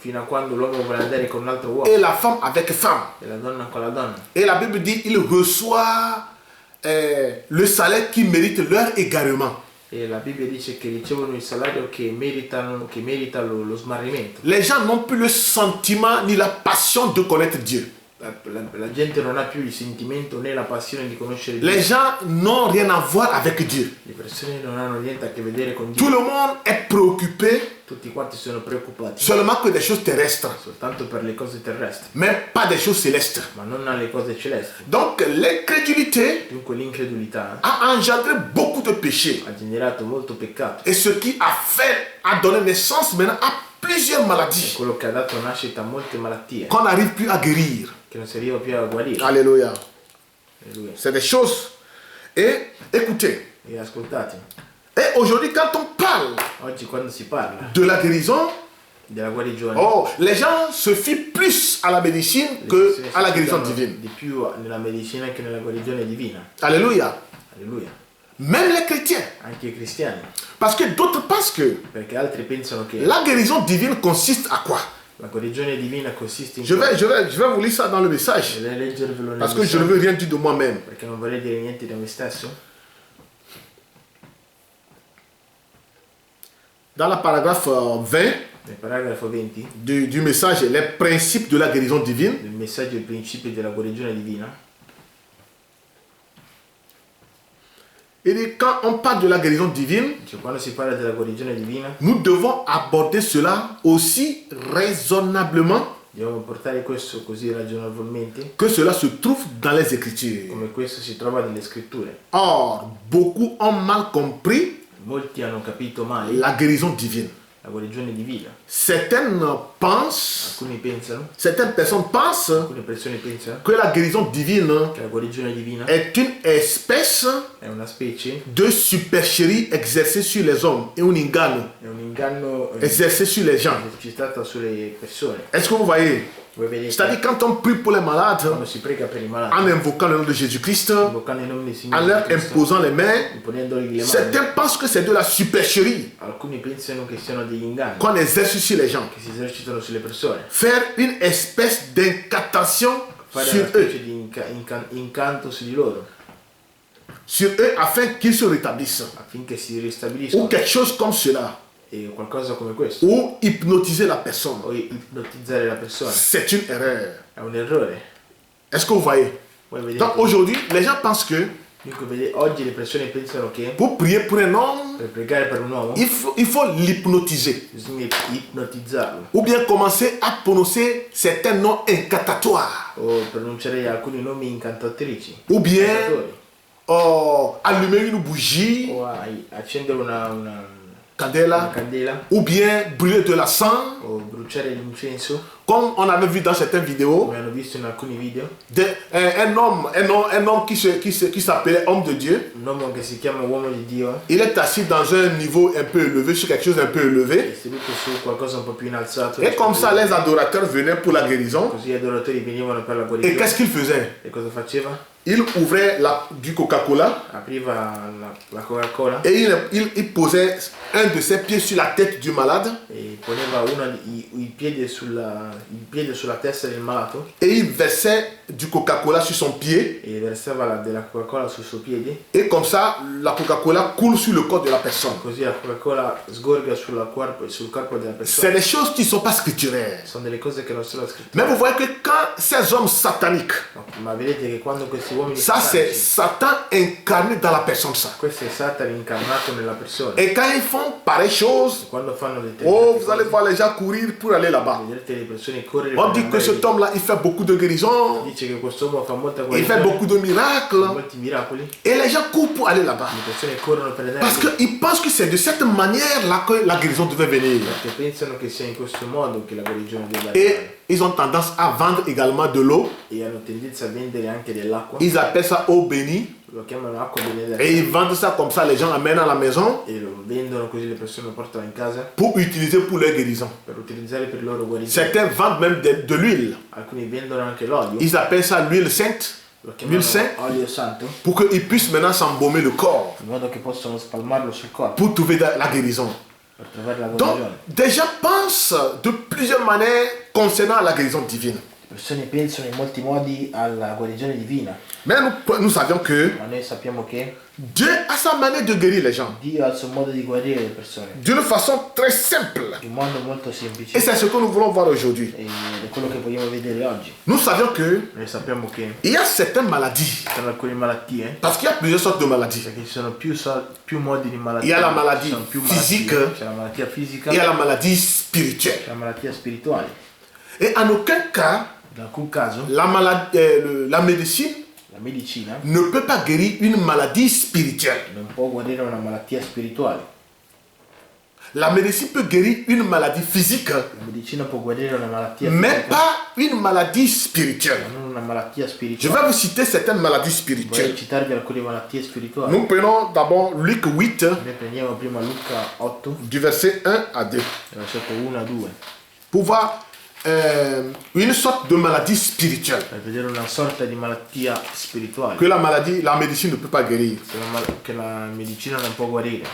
fino a quando l'uomo vuole andare con un altro uomo et la femme avec femme. e la donna con la donna. Et la Bible dit il reçoit le salaire qui mérite leur égarement. E la Bibbia dice che ricevono il salario che merita lo smarrimento. Les gens n'ont plus le sentiment ni la passion de connaître Dieu. La gente non ha più il sentimento né la passione di conoscere Dio. Les gens n'ont rien à voir avec Dieu. Le persone non hanno niente a che vedere con Tout Dio. le monde est préoccupé Tutti quanti sono preoccupati seulement que des choses terrestres, soltanto per le cose terrestri, mais pas des choses célestes. ma non alle cose celesti. Donc l'incrédulité Dunque l'incredulità a engendré beaucoup de péchés. ha generato molto peccato. Et ce qui a donné naissance maintenant à plusieurs maladies Quello che ha dato nascita a molte malattie qu'on n'arrive plus à guérir. che non si arriva più a guarire. Alléluia. Alleluia. C'est des choses. Et écoutez, E ascoltate, et aujourd'hui quand on parle oggi quando si parla de la guérison, della guarigione, oh, les gens se fient plus à la médecine le que persone à la si guérison fidano divine. di più nella medicina che nella guarigione divina. Alléluia. Alleluia. Même les chrétiens. Anche i cristiani, Parce que d'autres pensent que perché altri pensano che la guérison divine consiste à quoi? la guarigione divina consiste in Je vais vous lire ça dans le message. Vorrei leggervelo nel Parce que je ne messaggio, veux rien dire de moi-même. perché non vorrei dire niente di me stesso. Dans la paragraphe 20 Nel paragrafo 20 du message, les principes de la guérison divine, del messaggio I principi della guarigione divina, il dit quand on parle de la guérison divine, cioè quando si parla della guarigione divina nous devons aborder cela aussi raisonnablement dobbiamo portare questo così ragionevolmente que cela se trouve dans les Écritures. come questo si trova nelle scritture. Or, beaucoup ont mal compris Molti hanno capito male la guérison divine. la guarigione divina. Certaines personnes pensent Alcune persone pensano que la guérison divine che la guarigione divina est une espèce è una specie, de supercherie exercée sur les hommes et un inganno è un inganno exercé sur les gens. esercitato sulle persone. Est-ce que vous voyez? Voi vedete, C'est-à-dire quand on prie pour les malades, quando si prega per i malati, en invoquant le nom de Jésus-Christ, invocando il nome del en Signore leur Gesù Cristo, imposant les mains, imponendogli le mani, certains pensent que c'est de la supercherie alcuni pensano che siano degli inganni qu'on exerce sur les gens. che si esercitano sulle persone, Faire une espèce d'incantation fare sur una eux, specie di incanto su di loro afin qu'ils se rétablissent. affinché si Ou ristabiliscono, quelque chose comme cela. e qualcosa come questo, Ou hypnotiser la personne. o ipnotizzare la persona, C'est une erreur. è un errore. Est-ce que vous voyez? Voi vedete, Donc aujourd'hui, les gens pensent que dunque, oggi le persone pensano che pour prier pour un homme, per pregare per un uomo il faut l'hypnotiser. bisogna ipnotizzarlo Ou bien commencer à prononcer certains noms incantatoires. o pronunciare alcuni nomi incantatrici, Ou bien incantatori, allumer une bougie, o accendere una candela, candela, ou bien brûler de la sang, o bruciare l'incenso, comme on avait vu dans certaines vidéos. come hanno visto in alcuni video. Un homme qui s'appelait homme de Dieu. Un uomo che si chiama uomo di Dio Il est assis dans un niveau un peu élevé, sur quelque chose un peu élevé. è seduto su qualcosa un po' più innalzato, Et comme ça, les adorateurs venaient pour la guérison. così gli adoratori venivano per la Et guarigione. qu'est-ce qu'il faisait? E cosa faceva? Il ouvrait du Coca-Cola Apriva la Coca-Cola et il posait un de ses pieds sur la tête du malade e poneva il piede sulla testa del malato et il versait du Coca-Cola sur son pied. e versava della Coca-Cola sul suo piede, Et comme ça, la Coca-Cola coule sur le corps de la personne. così la Coca-Cola sgorga sul corpo della C'est persona. des choses qui ne sont pas scripturaires. Sono delle cose che non sono scritte. Mais vous voyez que quand ces hommes sataniques, Ma vedete che quando questi uomini ça c'est satanici, Satan incarné dans la personne, ça. questo è Satana incarnato nella persona, Et quand ils font pareille chose, quando fanno delle oh, vous allez voir les gens courir pour aller là-bas. vedrete le persone correre On per dit que andare cet lì. homme-là, il fait beaucoup de guérisons, Dice che quest'uomo fa molta il fait guarigione, beaucoup de miracles. molti miracoli, Et les gens courent pour aller là-bas. le persone corrono per andare Parce lì, qu'ils pensent que c'est de cette manière-là que la guérison devait venir. perché pensano che sia in questo modo che la guarigione deve Et arrivare, ils ont tendance à vendre également de l'eau. e hanno tendenza a vendere anche dell'acqua, Ils appellent ça eau bénie. lo chiamano acqua benedetta, Et ils vendent ça comme ça, les gens l'amènent à la maison e lo vendono così le persone lo portano in casa pour utiliser pour leur guérison. per utilizzare per il loro guarigione. Certains vendent même de l'huile. Alcuni vendono anche l'olio, Ils appellent ça l'huile sainte. lo L'huile chiamano sainte olio santo, pour qu'ils puissent maintenant s'embaumer le corps in modo che possano spalmarlo sul corpo pour trouver la guérison. per trovare la Donc, guarigione. des gens pensent de plusieurs manières concernant la guérison divine. Le persone pensano in molti modi alla guarigione divina, Mais nous savions que ma noi sappiamo che Dieu a sa manière de guérir les gens Dio ha il suo modo di guarire le persone d'une façon très simple. in modo molto Et semplice, c'est ce que nous voulons voir aujourd'hui. ed è quello che vogliamo vedere oggi. Nous savions que Noi sappiamo che il y a certaines maladies, ci sono alcune malattie, parce qu'il y a plusieurs sortes de maladies. perché ci sono più modi di malattie. Il y a la maladie Ci sono più physique, malattie. C'è la malattia fisica, Il y a c'è la maladie spirituelle. la malattia spirituale. Et en aucun cas, In alcun caso la médecine la medicina ne peut pas guérir une maladie spirituelle. non può guarire una malattia spirituale. La médecine peut guérir une maladie physique, La medicina può guarire una malattia mais fisica, pas une maladie spirituelle. ma non una malattia Je spirituale. vais vous citer certaines maladies Vorrei spirituelles. citarvi alcune malattie spirituali. Nous prenons d'abord Luc 8, Noi prendiamo prima Luca 8, du verset 1 à 2, versetto 1 a 2, pour voir une sorte de maladie spirituelle per vedere una sorta di malattia spirituale que la médecine ne peut pas guérir. che la medicina non può guarire.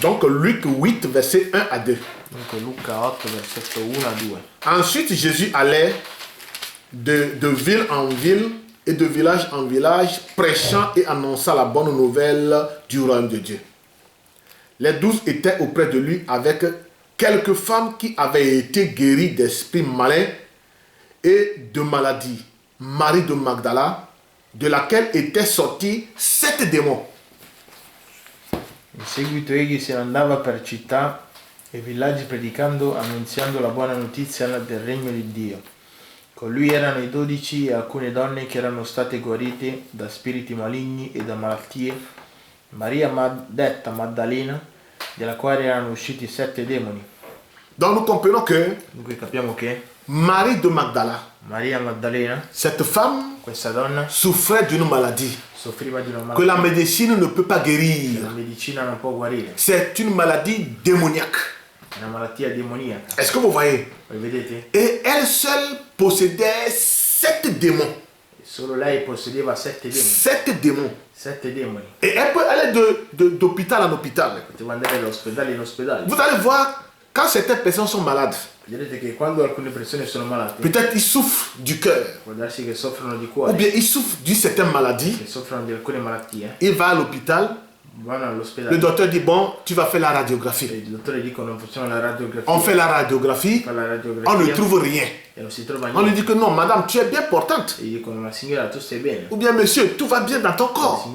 Donc Luc 8, verset 1 à 2. Dunque Luca 8, versetto 1 a 2. Ensuite, Jésus allait de ville en ville et de village en village, prêchant et annonçant la bonne nouvelle du royaume de Dieu. Les 12 étaient auprès de lui avec quelques femmes qui avaient été guéries d'esprits malins et de maladies. Marie de Magdala, de laquelle étaient sortis 7 démons. In seguito egli se ne andava per città e villaggi predicando, annunziando la buona notizia del regno di Dio. Con lui erano i 12 e alcune donne che erano state guarite da spiriti maligni e da malattie. Maria detta Maddalena, dalla quale erano usciti 7 demoni. Donc nous comprenons que Dunque capiamo che Marie de Magdala, Maria Maddalena, cette femme, questa donna, souffrait d'une maladie soffriva di una que la malattia médecine ne peut pas che guérir. la medicina non può guarire. C'est une maladie démoniaque. una malattia demoniaca. Est-ce que vous voyez? Voi vedete? Et elle seule possédait 7 démons. Solo lei possedeva 7 demoni. 7 démons. 7 demoni. Et elle peut aller d'hôpital en hôpital. Poteva andare dall'ospedale in ospedale. Vous allez voir, quand certaines personnes sont malades, Vedrete che quando alcune persone sono malate, peut-être ils souffrent du cœur, può darsi che soffrono di ou cuore, bien ils souffrent d'une certaine maladie. che soffrono di alcune malattie, Il va à l'hôpital, vanno le all'ospedale. docteur dit, bon, tu vas faire la radiographie. Il dottore dicono facciamo la radiografia. On fait la radiographie, Fa la on ne radiografia trouve rien. e non si trova On lui niente. dit que non, madame, tu es bien portante. E gli dicono ma signora tu stai bene? Ou bien, monsieur, tout va bien dans ton corps.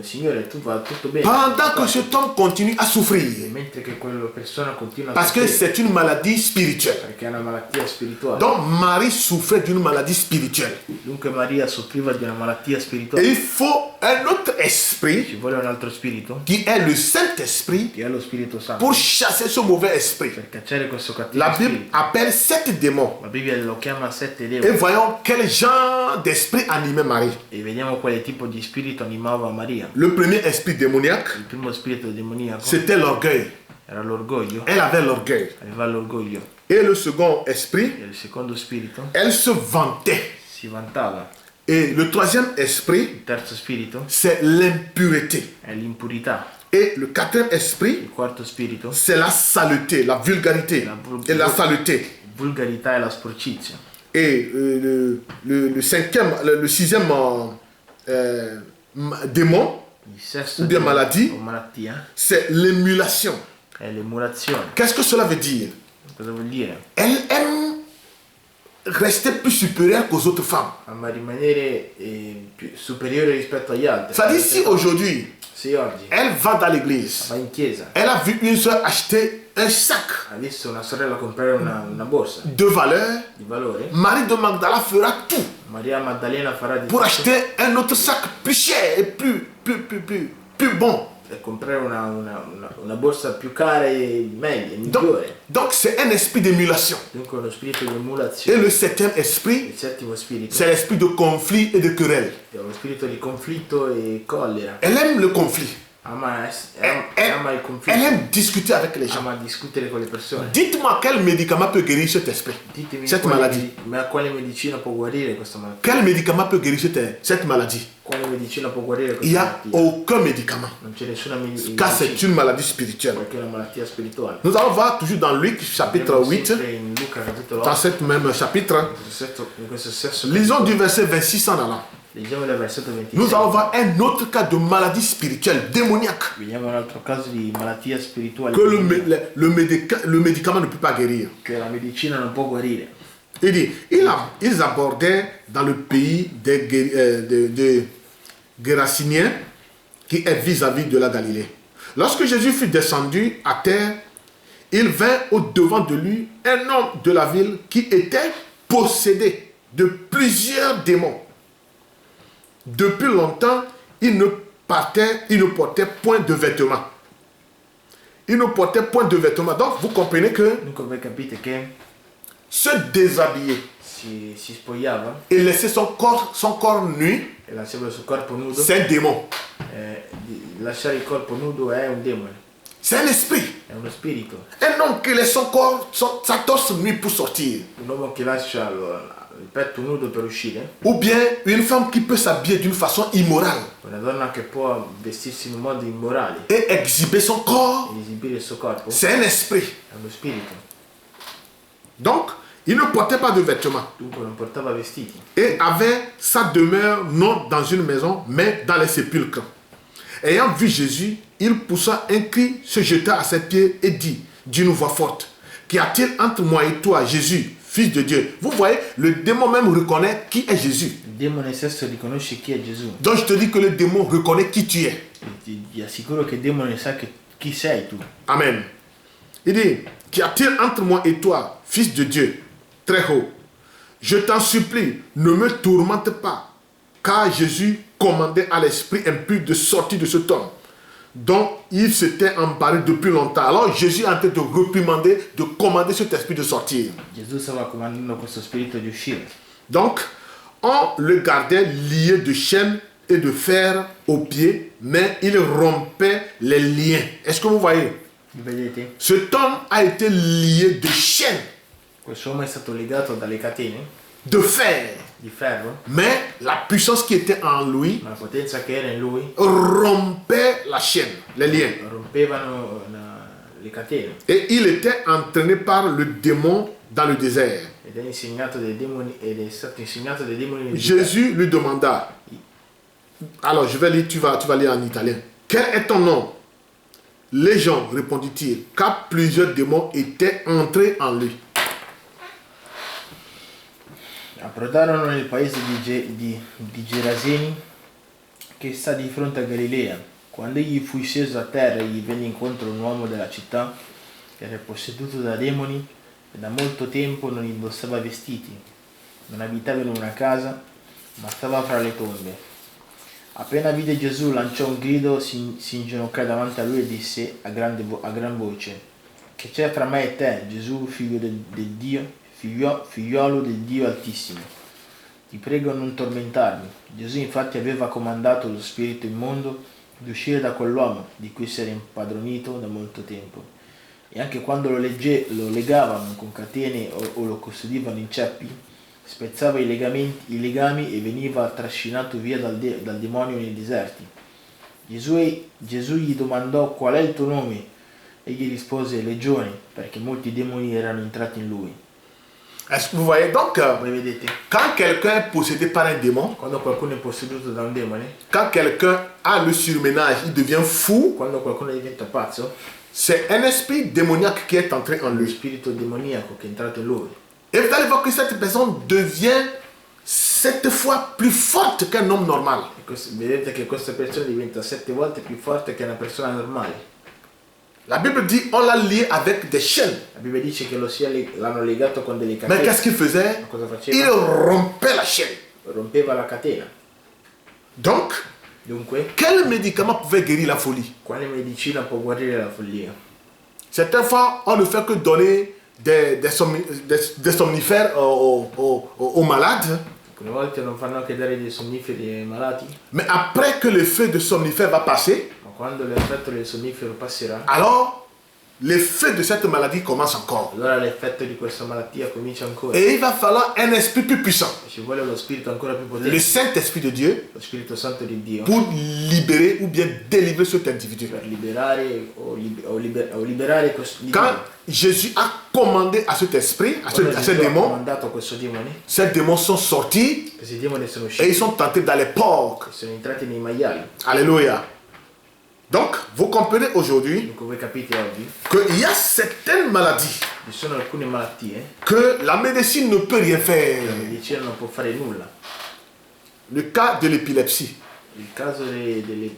Signore tu va tutto bene? Pendant que cet homme continue à E souffrir. mentre che quella persona continua a Parce que soffrire, c'est une maladie spirituelle. perché è una malattia spirituale. Donc, Marie souffrait d'une maladie spirituelle. Dunque Maria soffriva di una malattia Et spirituale. il faut un autre esprit, Ci vuole un altro spirito, qui est le Saint-Esprit, che è lo Spirito Santo, pour chasser ce mauvais esprit. per cacciare questo cattivo La Bible spirito. appelle 7 démons. La Bibbia lo chiama 7 Et demoni. voyons quel genre d'esprit animait Marie. E vediamo quale tipo di spirito animava Maria. Le premier esprit démoniaque, Il primo spirito demoniaco c'était l'orgueil. era l'orgoglio, Elle avait l'orgueil. aveva l'orgoglio. Et le second esprit, E il secondo spirito elle se vantait. si vantava. Et le troisième esprit, Il terzo spirito c'est l'impureté. è l'impurità. Et le quatrième esprit, Il quarto spirito, c'est la saleté, la vulgarité et la saleté. vulgarità e la sporcizia. Et le sixième démon, Il sesto ou bien maladie, o malattia c'est l'émulation. è l'emulazione. Qu'est-ce que cela veut dire? Cosa vuol dire? Elle aime rester plus supérieure qu'aux autres femmes. Ama rimanere più superiore rispetto agli altri. C'est-à-dire si aujourd'hui, Se oggi elle va dans l'église, va in chiesa, elle a vu une soeur acheter un sac ha visto una sorella comprare una borsa de valeur, di valore, Marie de Magdala fera tout Maria Maddalena farà di pour tutto acheter un autre sac plus cher et plus bon. per comprare una borsa più cara e meglio, Donc, migliore. donc c'est un esprit d'émulation. Dunque uno spirito di Et emulazione. le septième esprit, Il settimo spirito c'est l'esprit de conflit et de querelle. è uno spirito di conflitto e collera. Elle aime le conflit. Ama il Elle conflitto, aime discuter avec les gens. ama discutere con le persone. Dites-moi quel médicament peut guérir cet esprit, Ditemi cette maladie. quale medicina può guarire questa malattia. Quel médicament peut guérir cette maladie? Quale medicina può guarire Il n'y questa a malattia? aucun médicament, Non c'è nessuna medicina car c'est une maladie spirituelle. perché è una malattia spirituale. Nous allons voir toujours dans Luc chapitre Andiamo 8, sempre in Luca capitolo dans 8, ce même chapitre. in questo stesso Lisons du verset 26 en allant. leggiamo il versetto 26. Nous allons voir un autre cas de maladie spirituelle démoniaque Vediamo un altro caso di malattia spirituale que le médicament ne peut pas guérir. che la medicina non può guarire. Il dit, ils abordaient dans le pays des Gérasiniens qui est vis-à-vis de la Galilée. Lorsque Jésus fut descendu à terre, il vint au-devant de lui un homme de la ville qui était possédé de plusieurs démons. Depuis longtemps, il ne portait point de vêtements. Il ne portait point de vêtements. Donc, vous comprenez que Dunque voi capite che se déshabiller si spogliava et laisser son corps nu, e lasciava il suo corpo nudo. c'est un démon. Lasciare il corpo nudo è un demone, C'est un esprit. è uno spirito. Un homme qui laisse sa torse nu pour sortir. Un uomo che lascia il petto nudo per uscire, Ou bien une femme qui peut s'habiller d'une façon immorale una donna che può vestirsi in modo immorale et exhiber son corps. ed esibire il suo corpo, C'est un esprit. è uno spirito. Donc, il ne portait pas de vêtements Dunque non portava vestiti et avait sa demeure non dans une maison, mais dans les sépulcres. Ayant vu Jésus, il poussa un cri, se jeta à ses pieds et dit d'une voix forte, qu'y a-t-il entre moi et toi, Jésus, Fils de Dieu? Vous voyez, le démon même reconnaît qui est Jésus. il demone stesso riconosce chi è Gesù. Donc je te dis que le démon reconnaît qui tu es. Ti assicuro che il demone sa chi sei tu. Amen. Il dit, qu'y a-t-il entre moi et toi, Fils de Dieu, très haut? Je t'en supplie, ne me tourmente pas, car Jésus commandait à l'esprit impur de sortir de cet homme, dont il s'était embarré depuis longtemps. Alors Jésus est en train de réprimander, de commander cet esprit de sortir. Gesù stava comandando questo spirito di uscire. Donc, on le gardait lié de chaînes et de fer aux pieds, mais il rompait les liens. Est-ce que vous voyez? Vedete? Cet homme a été lié de chaînes, Quest'uomo è stato legato dalle catene de fer. di ferro, Mais la puissance qui était en lui ma la potenza che era in lui rompait la chaîne, les liens. rompevano le catene Et il était entraîné par le démon dans le désert. ed è stato insegnato dai demoni nel Jésus lui demanda, alors je vais lire, tu vas lire en italien. Quel est ton nom? Légion, répondit-il, car plusieurs démons étaient entrés en lui. Approdarono nel paese di Geraseni, che sta di fronte a Galilea. Quando egli fu sceso a terra, gli venne incontro un uomo della città che era posseduto da demoni e da molto tempo non indossava vestiti, non abitava in una casa, ma stava fra le tombe. Appena vide Gesù, lanciò un grido, si inginocchiò davanti a lui e disse a gran voce: che c'è fra me e te, Gesù, figlio del Dio, figliolo del Dio Altissimo? Ti prego non tormentarmi. Gesù infatti aveva comandato lo spirito immondo di uscire da quell'uomo di cui si era impadronito da molto tempo. E anche quando lo legavano con catene o lo custodivano in ceppi, spezzava i legami e veniva trascinato via dal demonio nei deserti. Gesù gli domandò: qual è il tuo nome? Egli rispose: Legione, perché molti demoni erano entrati in lui. Est-ce que vous voyez donc, Voi vedete? quand quelqu'un est possédé par un démon, Quando qualcuno è posseduto da un demone, quand quelqu'un a le surménage, il devient fou, quando qualcuno diventa pazzo, c'est un esprit démoniaque qui est entré en lo lui. spirito demoniaco che è entrato in lui. Et vous allez voir que cette personne devient 7 fois plus forte qu'un homme normal. Vedete che questa persona diventa 7 volte più forte che una persona normale. La Bible dit on l'a lié avec des chaînes. La Bibbia dice che l'hanno legato con delle Mais qu'est-ce catene. qu'il faisait? Ma cosa Il faceva? rompait la chaîne. Rompeva la catena. Donc, Dunque, quel médicament pouvait guérir la folie? quale medicina può guarire la follia? Certaines fois, on ne fait que donner des somnifères aux malades. Alcune volte non fanno anche dare dei sonniferi ai malati, Mais après que l'effet de somnifère va passer, ma quando l'effetto del sonnifero passerà, alors l'effet de cette maladie commence encore. allora l'effetto di questa malattia comincia ancora. Et il va falloir un esprit plus puissant, Ci vuole lo spirito ancora più le potente, Saint-Esprit de Dieu, lo Spirito Santo di Dio, pour libérer ou bien délivrer cet individu. per liberare o liberare questo Quand demone. Jésus a commandé à cet esprit, à Quando ce Gesù ha démon, comandato a questo demone, ces démons sont sortis questi demoni sono et ils usciti sont entrés dans les porcs. e sono entrati nei maiali. Alléluia. Donc, vous comprenez aujourd'hui Dunque voi capite oggi, qu'il y a certaines maladies ci sono alcune malattie que la médecine ne peut rien che faire. la medicina non può fare nulla. Le cas de l'épilepsie. Il caso delle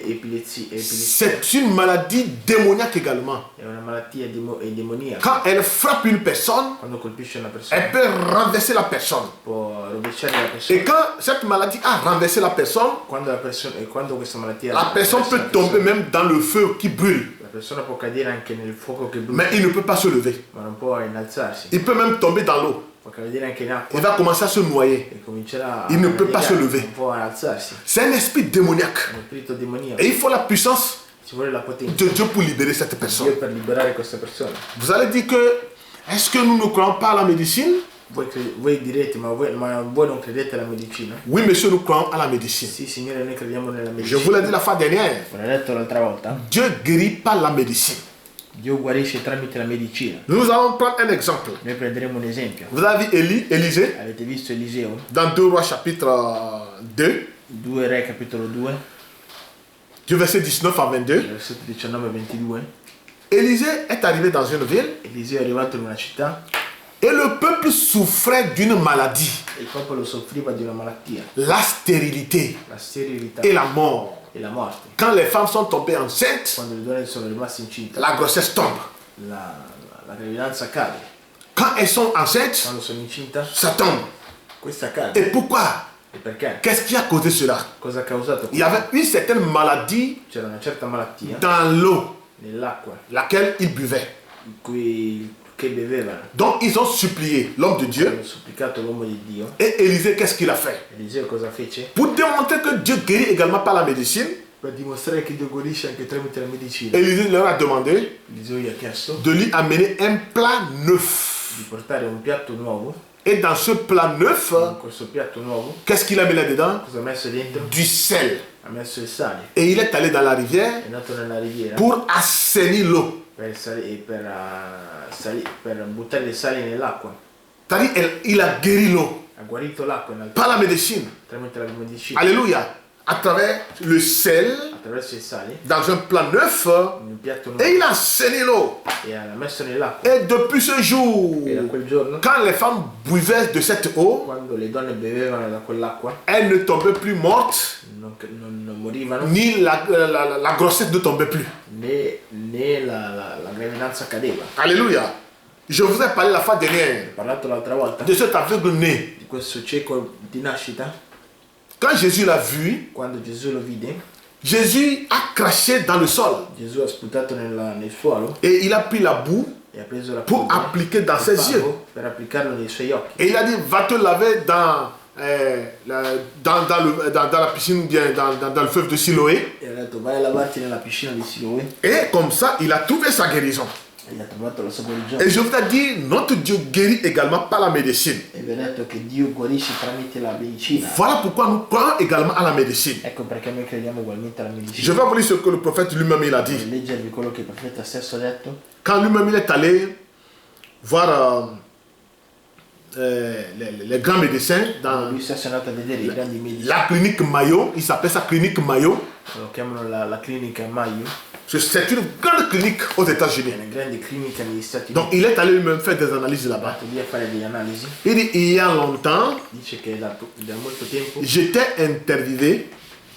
epilepsie C'est une maladie démoniaque également. è una malattia demoniaca. Quand elle frappe une personne, Quando colpisce una persona elle peut renverser la personne. può rovesciare la Et persona. quand cette maladie a renversé la personne, Quando questa malattia la personne rovescia peut tomber persona, même dans le feu qui brûle. la persona può cadere anche nel fuoco che brucia, Mais il ne peut pas se lever. ma non può innalzarsi. Il peut même tomber dans l'eau. Può cadere anche in acqua Il va commencer à se noyer. e comincerà Il ne peut pas se annegare, lever. non può alzarsi. C'est un esprit démoniaque. È uno spirito demoniaco. Et il faut la puissance Ci vuole la potenza de Dieu pour libérer cette di personne. Dio per liberare questa persona. Vous allez dire que, est-ce que nous ne croyons pas à la médecine? Voi direte, ma voi non credete alla medicina? Oui, monsieur, nous croyons à la médecine. Sì, Signore, noi crediamo nella Je medicina. vous l'ai dit la fois dernière. Ve l'ho detto l'altra volta. Dieu guérit par la médecine. Dio guarisce tramite la medicina. Nous allons prendre un exemple. Noi prenderemo un esempio. Vous avez vu Élisée Avete visto Eliseo? dans 2 Rois chapitre 2, 2 Re capitolo 2, du verset 19 à 22. versetto 19-22. Élisée est arrivé dans une ville Eliseo è arrivato in una città et le peuple souffrait d'une maladie, e il popolo soffriva di una malattia, la stérilité la sterilità et la mort. e la morte. Quand les femmes sont tombées enceintes, Quando le donne sono rimaste incinte, la grossesse tombe. la gravidanza cade. Quand elles sont enceintes, Quando sono incinta, ça tombe. questa Et cade. pourquoi? E perché? Qu'est-ce qui a causé cela? Cosa ha causato? Il y avait une certaine maladie C'era una certa malattia dans l'eau, nell'acqua laquelle ils buvaient. che bevevano. Donc ils ont supplié l'homme de Dieu. Hanno supplicato l'uomo di Dio. Et Élisée, qu'est-ce qu'il a fait? Eliseo cosa fece? Pour démontrer que Dieu guérit également par la médecine, per dimostrare che Dio guarisce anche tramite la medicina. Élisée leur a demandé Eliseo gli ha chiesto de lui amener un plat neuf. di portare un piatto nuovo. Et dans ce plat neuf, In questo piatto nuovo, qu'est-ce qu'il a mis là-dedans? cosa ha messo dentro? Du sel. Ha messo il sale. Et il est allé dans la rivière È andato nella riviera pour assainir l'eau. per buttare il sale nell'acqua. C'est-à-dire, il a guéri l'eau Ha guarito l'acqua in realtà par la médecine. tramite la medicina. Alléluia. À travers le sel Attraverso il sale, dans un plat neuf in un piatto nuovo, et il a assaini l'eau. e l'ha messo nell'acqua. Et depuis ce jour, E da quel giorno, quand les femmes buvaient de cette eau, quando le donne bevevano da quell'acqua, elles ne tombaient plus mortes, non morivano, ni la grossesse ne tombait plus. né la gravidanza cadeva. Alléluia. Je vous ai parlé la fois dernière Ho parlato l'altra volta de cet aveugle né. di questo cieco di nascita. Quand Jésus l'a vu, Quando Gesù lo vide, Jésus a craché dans le sol Gesù ha sputato nel suolo et il a pris la boue e ha preso la pour polvere, appliquer dans il ses fango, yeux. per applicarlo nei suoi occhi. Et il a dit, va te laver dans la piscine ou bien dans le fleuve de Siloé. E ha detto vai a lavarti nella piscina di Siloe, Et comme ça, il a trouvé sa guérison. e gli ha trovato la sua guarigione. Et je vous ai dit, notre Dieu guérit également par la médecine. E vi ho detto che Dio guarisce tramite la medicina. Voilà pourquoi nous croyons également à la médecine. Ecco perché noi crediamo ugualmente alla Je medicina. vais vous lire ce que le prophète lui-même il a dit. Per leggervi quello che il profeta stesso ha detto. Quand lui-même il est allé voir les grands médecins dans Lui stesso è andato a vedere i grandi medici, la clinique Mayo, il s'appelle ça clinique Mayo. lo chiamano la clinica Mayo, C'est une grande clinique aux è États-Unis. una grande clinica negli Stati Donc Uniti. il est allé lui-même faire des analyses È là-bas. andato lì a fare delle analisi. Il dit, il y a longtemps, Dice che da molto tempo j'étais interviewé,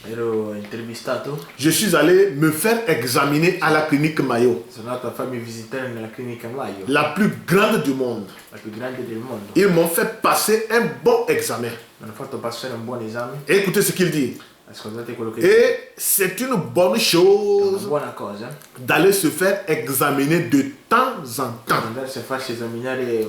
ero intervistato, je suis allé me faire examiner à la clinique Mayo, sono andato a farmi visitare nella clinica Mayo, la plus grande du monde. la più grande del mondo. Ils m'ont fait passer un bon examen. Mi hanno fatto passare un buon esame. Et écoutez ce qu'il dit. Ascoltate quello che dice. Et c'est une bonne Una chose buona cosa d'aller se faire examiner de temps en temps. andarsi a farsi esaminare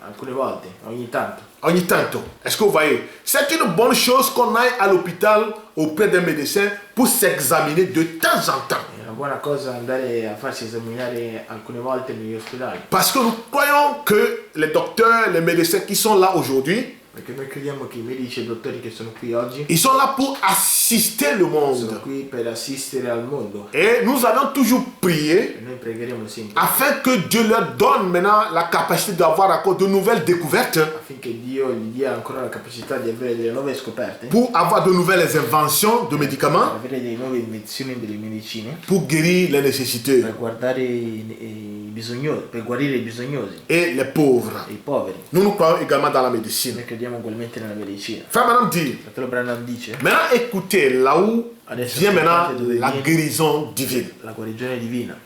alcune volte, ogni tanto. Ogni tanto. Est-ce que vous voyez? C'est une bonne chose qu'on aille à l'hôpital auprès d'un médecin pour s'examiner de temps en temps. È una buona cosa andare a farsi esaminare alcune volte negli ospedali, Parce que nous croyons que les docteurs, les médecins qui sont là aujourd'hui, perché noi crediamo che i medici e i dottori che sono qui oggi ils sont là pour assister le sono monde. qui per assistere al mondo. Et nous allons toujours prier E noi pregheremo sempre afin que Dieu leur donne maintenant la capacité d'avoir encore de nouvelles découvertes, affinché Dio gli dia ancora la capacità di avere delle nuove scoperte, pour avoir de nouvelles inventions de per médicaments, avere delle nuove invenzioni delle medicine, pour guérir les nécessiteux per guardare i bisognosi, per guarire i bisognosi et les pauvres. e i poveri. Nous croyons également dans la médecine. Noi crediamo ugualmente nella medicina. Frère, madame dit, Fratello Branham dice maintenant écoutez là où Adesso vient maintenant ascoltate dove la viene guérison divine. la guarigione divina.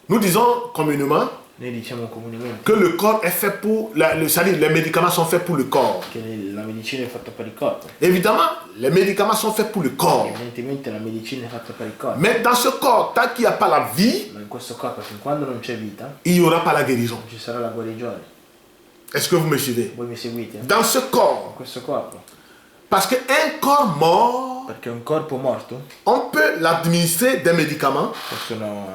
Nous disons communément Noi diciamo comunemente que le corps est fait pour, c'est-à-dire les médicaments sont faits pour le corps. che la medicina è fatta per il corpo. Évidemment, les médicaments sont faits pour le corps. Evidentemente la medicina è fatta per il corpo. Mais dans ce corps, tant qu'il n'y a pas la vie, Ma in questo corpo, fin quando non c'è vita, il n'y aura pas la guérison. non ci sarà la guarigione. Est-ce que vous me suivez? Voi mi seguite? In Dans ce corps, questo corpo. parce qu'un corps mort, Perché un corpo morto on peut l'administrer des médicaments, possono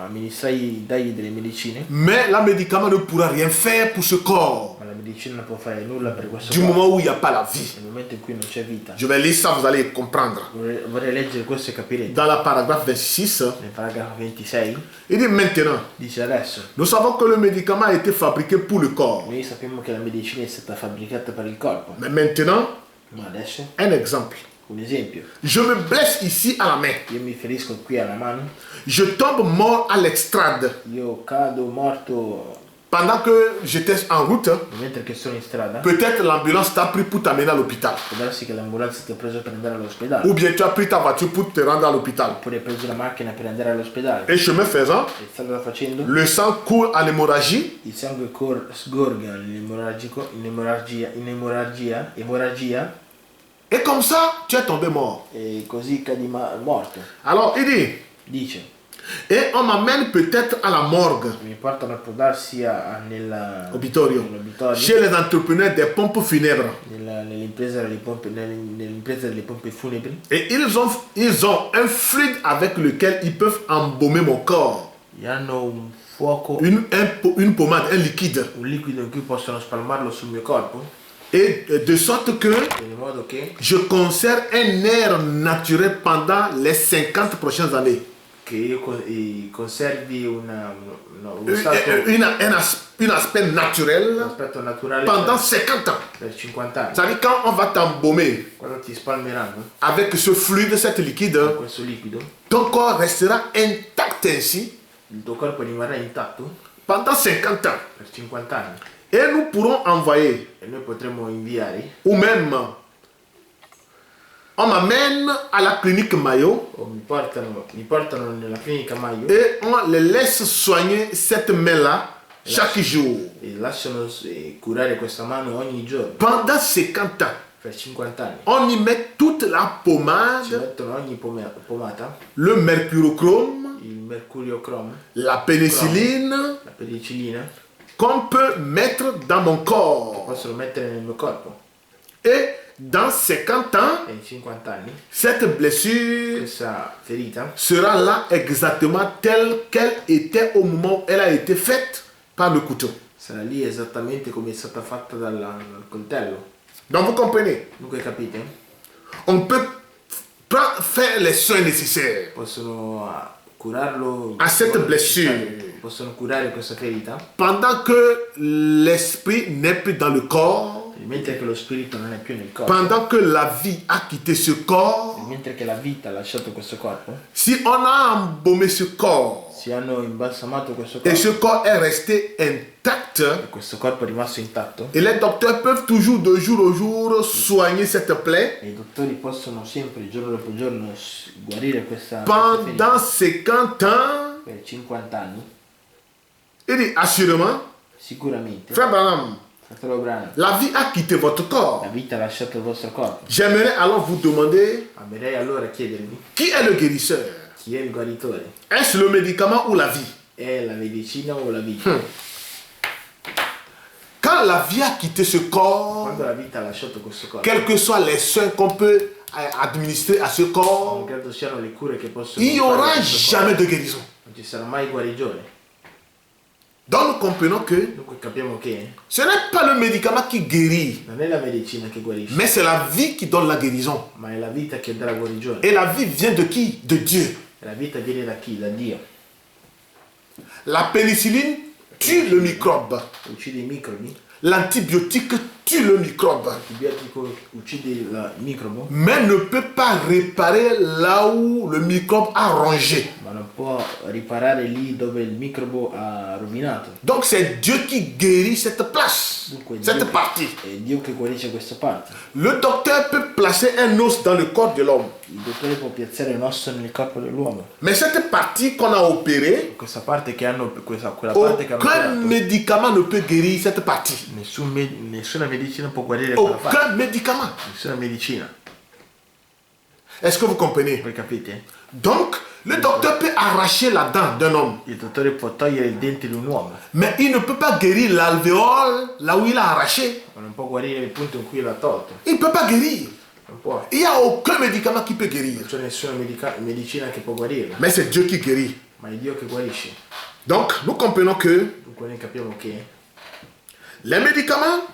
dargli delle medicine, mais le médicament ne pourra rien faire pour ce corps ma la medicina non può fare nulla per questo du corpo. moment où il n'y a pas la vie. Nel momento in cui non c'è vita. Je vais lire ça, vous allez comprendre. Vorrei leggere questo e capirete. Dans la paragraphe 26, Nel paragrafo 26 il dit maintenant, dice adesso nous savons que le médicament a été fabriqué pour le corps. noi sappiamo che la medicina è stata fabbricata per il corpo, Mais maintenant, ma adesso un exemple. un esempio. Je me blesse ici à la main. Io mi ferisco qui alla mano, Je tombe mort à l'extrade. io cado morto Pendant que j'étais en route, mentre che sono in strada. peut-être l'ambulance t'a pris pour t'amener à l'hôpital. Può darsi che l'ambulanza ti ha preso per andare all'ospedale, Ou bien tu as pris ta voiture pour te rendre à l'hôpital. oppure hai preso la macchina per andare all'ospedale. Et chemin faisant, E strada facendo, le sang court en hémorragie il sangue sgorga emorragia, et comme ça, tu es tombé mort. e così cadi morto. Alors il dit, Dice, et on m'amène peut-être à la morgue, mi portano a darsi obitorio, nell'obitorio, chez les entrepreneurs des pompes funèbres. nella nell'impresa delle pompe funebri. Et ils ont un fluide avec lequel ils peuvent embaumer mon corps. E hanno un fuoco, Une pommade, un liquide. un liquido in cui possono spalmarlo sul mio corpo, Et de sorte que in modo che je conserve un air naturel pendant les 50 prochaines années. io conservi uno stato, Un aspect naturel un aspetto naturale pendant 50 ans. per 50 anni. C'est-à-dire quand on va t'embaumer Quando ti spalmeranno avec ce fluide, cette liquide, questo liquido, ton corps restera intact ainsi il tuo corpo rimarrà intatto pendant 50 ans. per 50 anni Et nous pourrons envoyer, e noi potremo inviare, ou même on m'amène à la clinique Mayo o mi portano nella clinica Maio et on les laisse soigner cette main-là chaque jour. e lasciano curare questa mano ogni giorno Pendant 50 ans, per 50 anni. on y met toute la Ci pommade, mettono ogni pomata, le mercurochrome, il mercurio chrome, la pénicilline la penicillina, qu'on peut mettre dans mon corps. possono mettere nel mio corpo. Et dans 50 ans, E in 50 anni cette blessure questa ferita sera là exactement telle qu'elle était au moment où elle a été faite par le couteau. sarà lì esattamente come è stata fatta dal coltello. Donc vous comprenez, Dunque capite? on peut pas faire les soins nécessaires Possono curarlo, à cette blessure possono curare questa ferita, pendant que l'esprit n'est plus dans le corps, mentre che lo spirito non è più nel corpo, pendant que la vie a quitté ce corps. mentre che la vita ha lasciato questo corpo. Si on a embaumé ce corps Si hanno imbalsamato questo et corpo ce corps est resté intact, e questo corpo è rimasto intatto, et les docteurs peuvent toujours de jour au jour soigner cette plaie, e i dottori possono sempre giorno dopo giorno guarire questa ferita pendant 50 ans, per 50 anni, il dit assurément, sicuramente. frère Branham, Fratello Branham, la vie a quitté votre la corps. vita ha lasciato il vostro corpo. J'aimerais alors vous demander, Amerei allora chiedervi qui est le guérisseur? chi è il guaritore? Est-ce le médicament ou la vie? È la medicina o la vita? Quand la vie a quitté ce corps, Quando la vita ha lasciato questo corpo, quels que soient les soins qu'on peut administrer à ce corps, non credo siano le cure che possono il n'y fare a aura questo jamais de guérison. corpo. Non ci sarà mai guarigione. Donc nous comprenons que Dunque capiamo che ce n'est pas le médicament qui guérit, non è la medicina che guarisce, mais c'est la vie qui donne la guérison. ma è la vita che dà la guarigione. Et la vie vient de qui? De Dieu. E la vita viene da chi? Da Dio. La pénicilline tue le microbe. Uccide i microbi, L'antibiotique tue le microbe, l'antibiotico uccide il microbo, mais ne peut pas réparer là où le microbe a rongé. ma non può riparare lì dove il microbo ha rovinato. Donc c'est Dieu qui guérit cette place, Dunque cette partie. è Dio che guarisce questa parte. Le docteur peut placer un os dans le corps de l'homme, Il dottore può piazzare un osso nel corpo dell'uomo. mais cette partie qu'on a opérée, Questa parte che hanno, quella parte che hanno aucun operato, médicament ne peut guérir cette partie. nessuna medicina può guarire quella parte. Aucun médicament. Nessuna medicina. Est-ce que vous comprenez? Voi capite? Donc, le docteur peut arracher la dent d'un homme, Il dottore può togliere il dente di un uomo, mais il ne peut pas guérir l'alvéole là où il a arraché. ma non può guarire il punto in cui l'ha tolto. Il ne peut pas guérir. Non può. Il n'y a aucun médicament qui peut guérir. Non c'è nessuna medicina che può guarirlo, Mais c'est Dieu qui guérit. ma è Dio che guarisce. Donc, nous comprenons que Dunque noi capiamo che les médicaments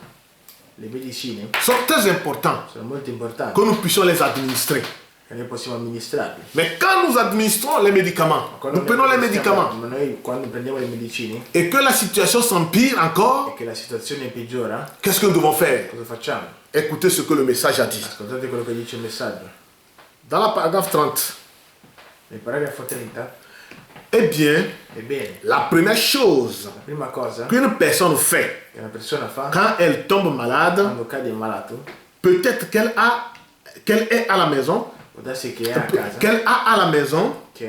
le medicine sont très importants, sono molto importanti, que nous puissions les administrer. e noi possiamo amministrarli. Mais quand nous administrons les médicaments, nous prenons les médicaments, Ma noi quando prendiamo le medicine et que la situation s'empire e encore, che la situazione peggiora, qu'est-ce que nous devons faire? cosa facciamo? Écoutez ce que le message a dit. Ascoltate quello che dice il messaggio. Dans la paragraphe 30, Nel paragrafo 30, eh bien, ebbene, la première chose la prima cosa qu'une personne fait che una persona fa quand elle tombe malade, quando cade malato, peut-être qu'elle est à la maison, può darsi che è a casa, qu'elle a à la maison che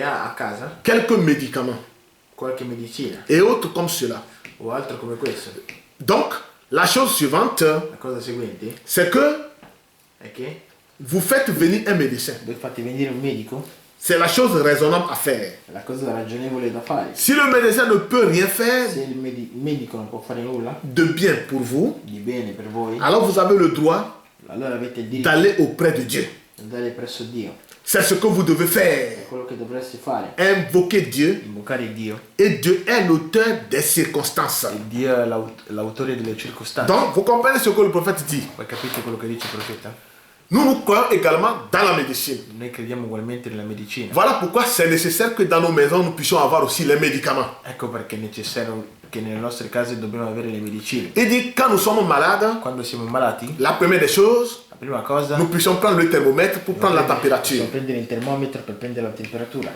ha a casa quelques médicaments qualche medicina et autres comme cela. o altro come questo. Donc, la chose suivante, La cosa seguente c'est que è che vous faites venir un médecin. voi fate venire un medico, C'est la chose raisonnable à faire. è la cosa ragionevole da fare. Si le médecin ne peut rien faire Se il medico non può fare nulla de bien pour vous, di bene per voi, alors vous avez le droit allora avete il diritto d'aller auprès de Dieu. di andare presso Dio. C'est ce que vous devez faire. Quello che dovreste fare, Invoquer Dieu. invocare Dio. Et Dieu est l'auteur des circonstances. E Dio è l'autore delle circostanze. Donc, vous comprenez ce que le prophète dit. Voi capite quello che dice il profeta? Nous croyons également dans la médecine. Noi crediamo ugualmente nella medicina. Voilà pourquoi c'est nécessaire que dans nos maisons, nous puissions avoir aussi les médicaments. Ecco perché è necessario che nelle nostre case dobbiamo avere le medicine. Il dit, quand nous sommes malades, Quando siamo malati, la première des choses, la prima cosa, nous puissions prendre le thermomètre pour prendre la température. possiamo prendere il termometro per prendere la temperatura.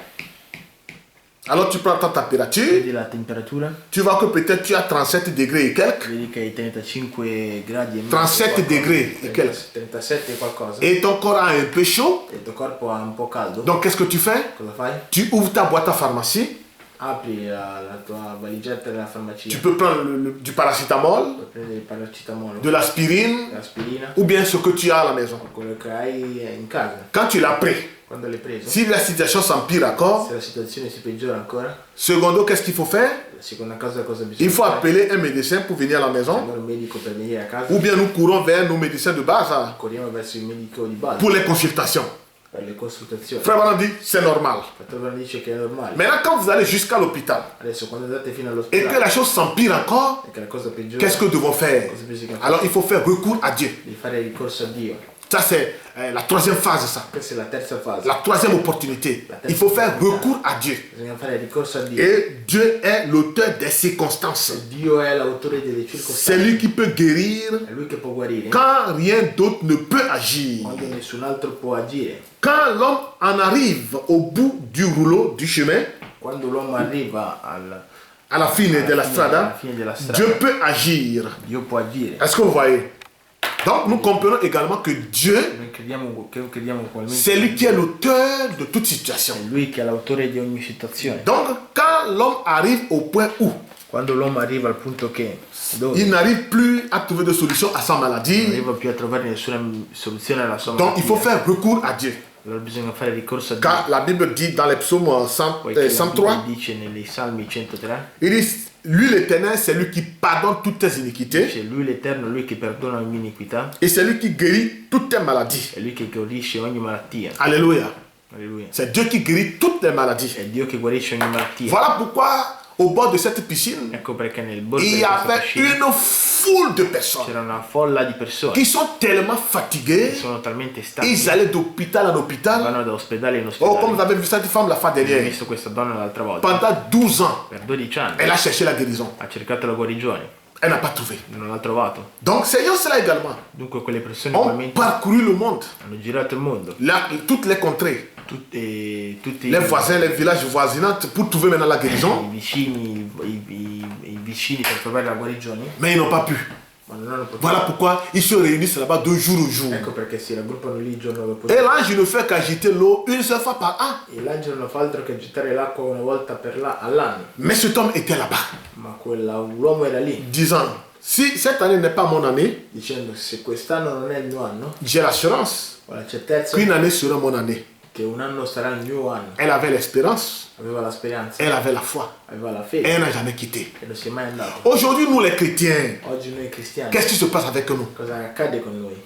Alors tu prends ta température, Prendi la temperatura, tu vois que peut-être tu as 37 degrés et quelques, vedi che hai 35 gradi e mezzo. 37 qualcosa, degrei e quelques. 37 e qualcosa. Et ton corps a un peu chaud. E il tuo corpo ha un po' caldo. Donc qu'est-ce que tu fais? Cosa fai? Tu ouvres ta boîte à pharmacie, Apri la tua valigetta della farmacia. tu peux prendre du paracétamol, Puoi prendere il paracetamolo, de l'aspirine, l'aspirina, ou bien ce que tu as à la maison. quello che hai in casa. Quand tu l'as pris, Quando l'hai preso, si la situation s'empire encore, se la situazione si peggiora ancora, secondo, qu'est-ce qu'il faut faire? la seconda cosa bisogna Il faut fare? appeler un médecin pour venir à la maison, Chiamare un medico per venire a casa, ou bien nous courons vers nos médecins de base corriamo verso il medico di base pour les consultations. per le consultazioni. Frère Branham dit, c'est normal. Fratello dice che è normale. Maintenant, quand vous allez jusqu'à l'hôpital Adesso quando andate fino et que all'ospedale la chose s'empire encore, e che la cosa peggiora, qu'est-ce que nous devons faire? cosa bisogna fare? Alors, il faut faire recours à Dieu. Devi fare ricorso a Dio. Ça, c'est la troisième phase, ça. Questa è la terza fase. La troisième opportunité. Il faut faire recours à Dieu. Bisogna fare ricorso a Dio. Et Dieu est l'auteur des circonstances. Dio è l'autore delle C'est circostanze. lui qui peut guérir È lui che può guarire quand rien d'autre ne peut agir. quando nessun altro può agire. Quand l'homme en arrive au bout du rouleau, du chemin, Quando l'uomo arriva à la fin de la alla strada, fine della strada, Dieu peut agir. Dio può agire. Est-ce que vous voyez? Donc nous comprenons également que Dieu, Noi crediamo ugualmente c'est lui qui est l'auteur de toute situation. è lui che è l'autore di ogni situazione. Donc quand l'homme arrive au point où Quando l'uomo arriva al punto che dove il n'arrive plus à trouver de solution à sa non maladie, arriva più a trovare nessuna soluzione alla sua donc il faut malattia, faire recours à Dieu. allora bisogna fare ricorso a Dio. Car la Bible dit dans les psaumes Poiché la 103, Bibbia dice nei Salmi 103, il dit, lui l'Éternel, c'est lui qui pardonne toutes tes iniquités dice lui l'Eterno, lui che perdona ogni iniquità, et c'est lui qui guérit toutes tes maladies. è lui che guarisce ogni malattia. Alléluia. Alleluia. C'est Dieu qui guérit toutes les maladies. È Dio che guarisce ogni malattia. Voilà pourquoi au bord de cette piscine, Ecco perché nel bordo il di y questa avait piscina une foule de personnes c'era una folla di persone qui sont tellement che fatiguées, sono talmente stanche, ils allaient d'hôpital en hôpital. vanno da ospedale in Oh, comme vous ospedale. avez vu cette femme la fois Ho dernière, visto questa donna l'altra volta. pendant 12 ans, Per 12 anni elle a cherché la guérison. ha cercato la guarigione, Elle n'a pas trouvé. non l'ha trovato. Donc ces gens-là également Dunque quelle persone ont ugualmente parcouru le monde, hanno girato il mondo, toutes les contrées, tutti les voisins, les villages voisinants pour trouver maintenant la i guérison, vicini, i vicini per trovare la guarigione, mais ils n'ont pas pu. ma non hanno potuto. Voilà pourquoi ils se réunissent là-bas de jour au jour. Ecco perché si raggruppano lì giorno dopo Et giorno. l'ange ne fait qu'agiter l'eau une seule fois par an. E l'angelo non fa altro che gettare l'acqua una volta all'anno. Mais cet homme était là-bas, Ma l'uomo era lì, disant, si cette année n'est pas mon année, dicendo se quest'anno non è il mio anno, j'ai l'assurance ho la certezza qu'une année sera mon année. che un anno sarà il mio anno. Elle avait l'espérance, Aveva la speranza, elle avait la foi, aveva la et fede elle n'a jamais quitté. e non si è mai andato. Aujourd'hui, nous les chrétiens, Oggi noi cristiani, qu'est-ce qui se passe avec nous? cosa accade con noi?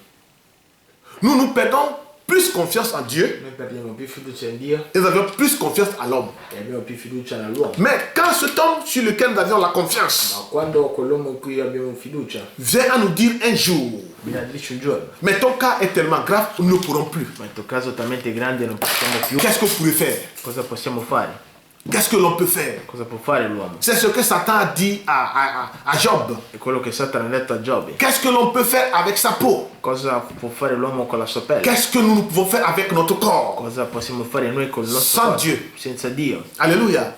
Nous perdons plus confiance en Dieu Noi perdiamo più fiducia in Dio et nous avons plus confiance à l'homme. e abbiamo più fiducia nell'uomo. Mais quand cet homme sur lequel nous avions la confiance Ma quando quell'uomo in cui abbiamo fiducia vient à nous dire un jour, mi dice un giorno, mais ton cas est tellement grave, nous ne pourrons plus. ma il tuo caso è talmente grande non possiamo più, Qu'est-ce que vous pouvez faire? cosa possiamo fare? Qu'est-ce que l'on peut faire? Cosa può fare l'uomo? C'est ce que Satan a dit à Job. È quello che Satana ha detto a Giobbe. Qu'est-ce que l'on peut faire avec sa peau? Cosa può fare l'uomo con la sua pelle? Qu'est-ce que nous pouvons faire avec notre corps? Cosa possiamo fare noi con il nostro Sans corpo? Dieu. Senza Dio. Alléluia.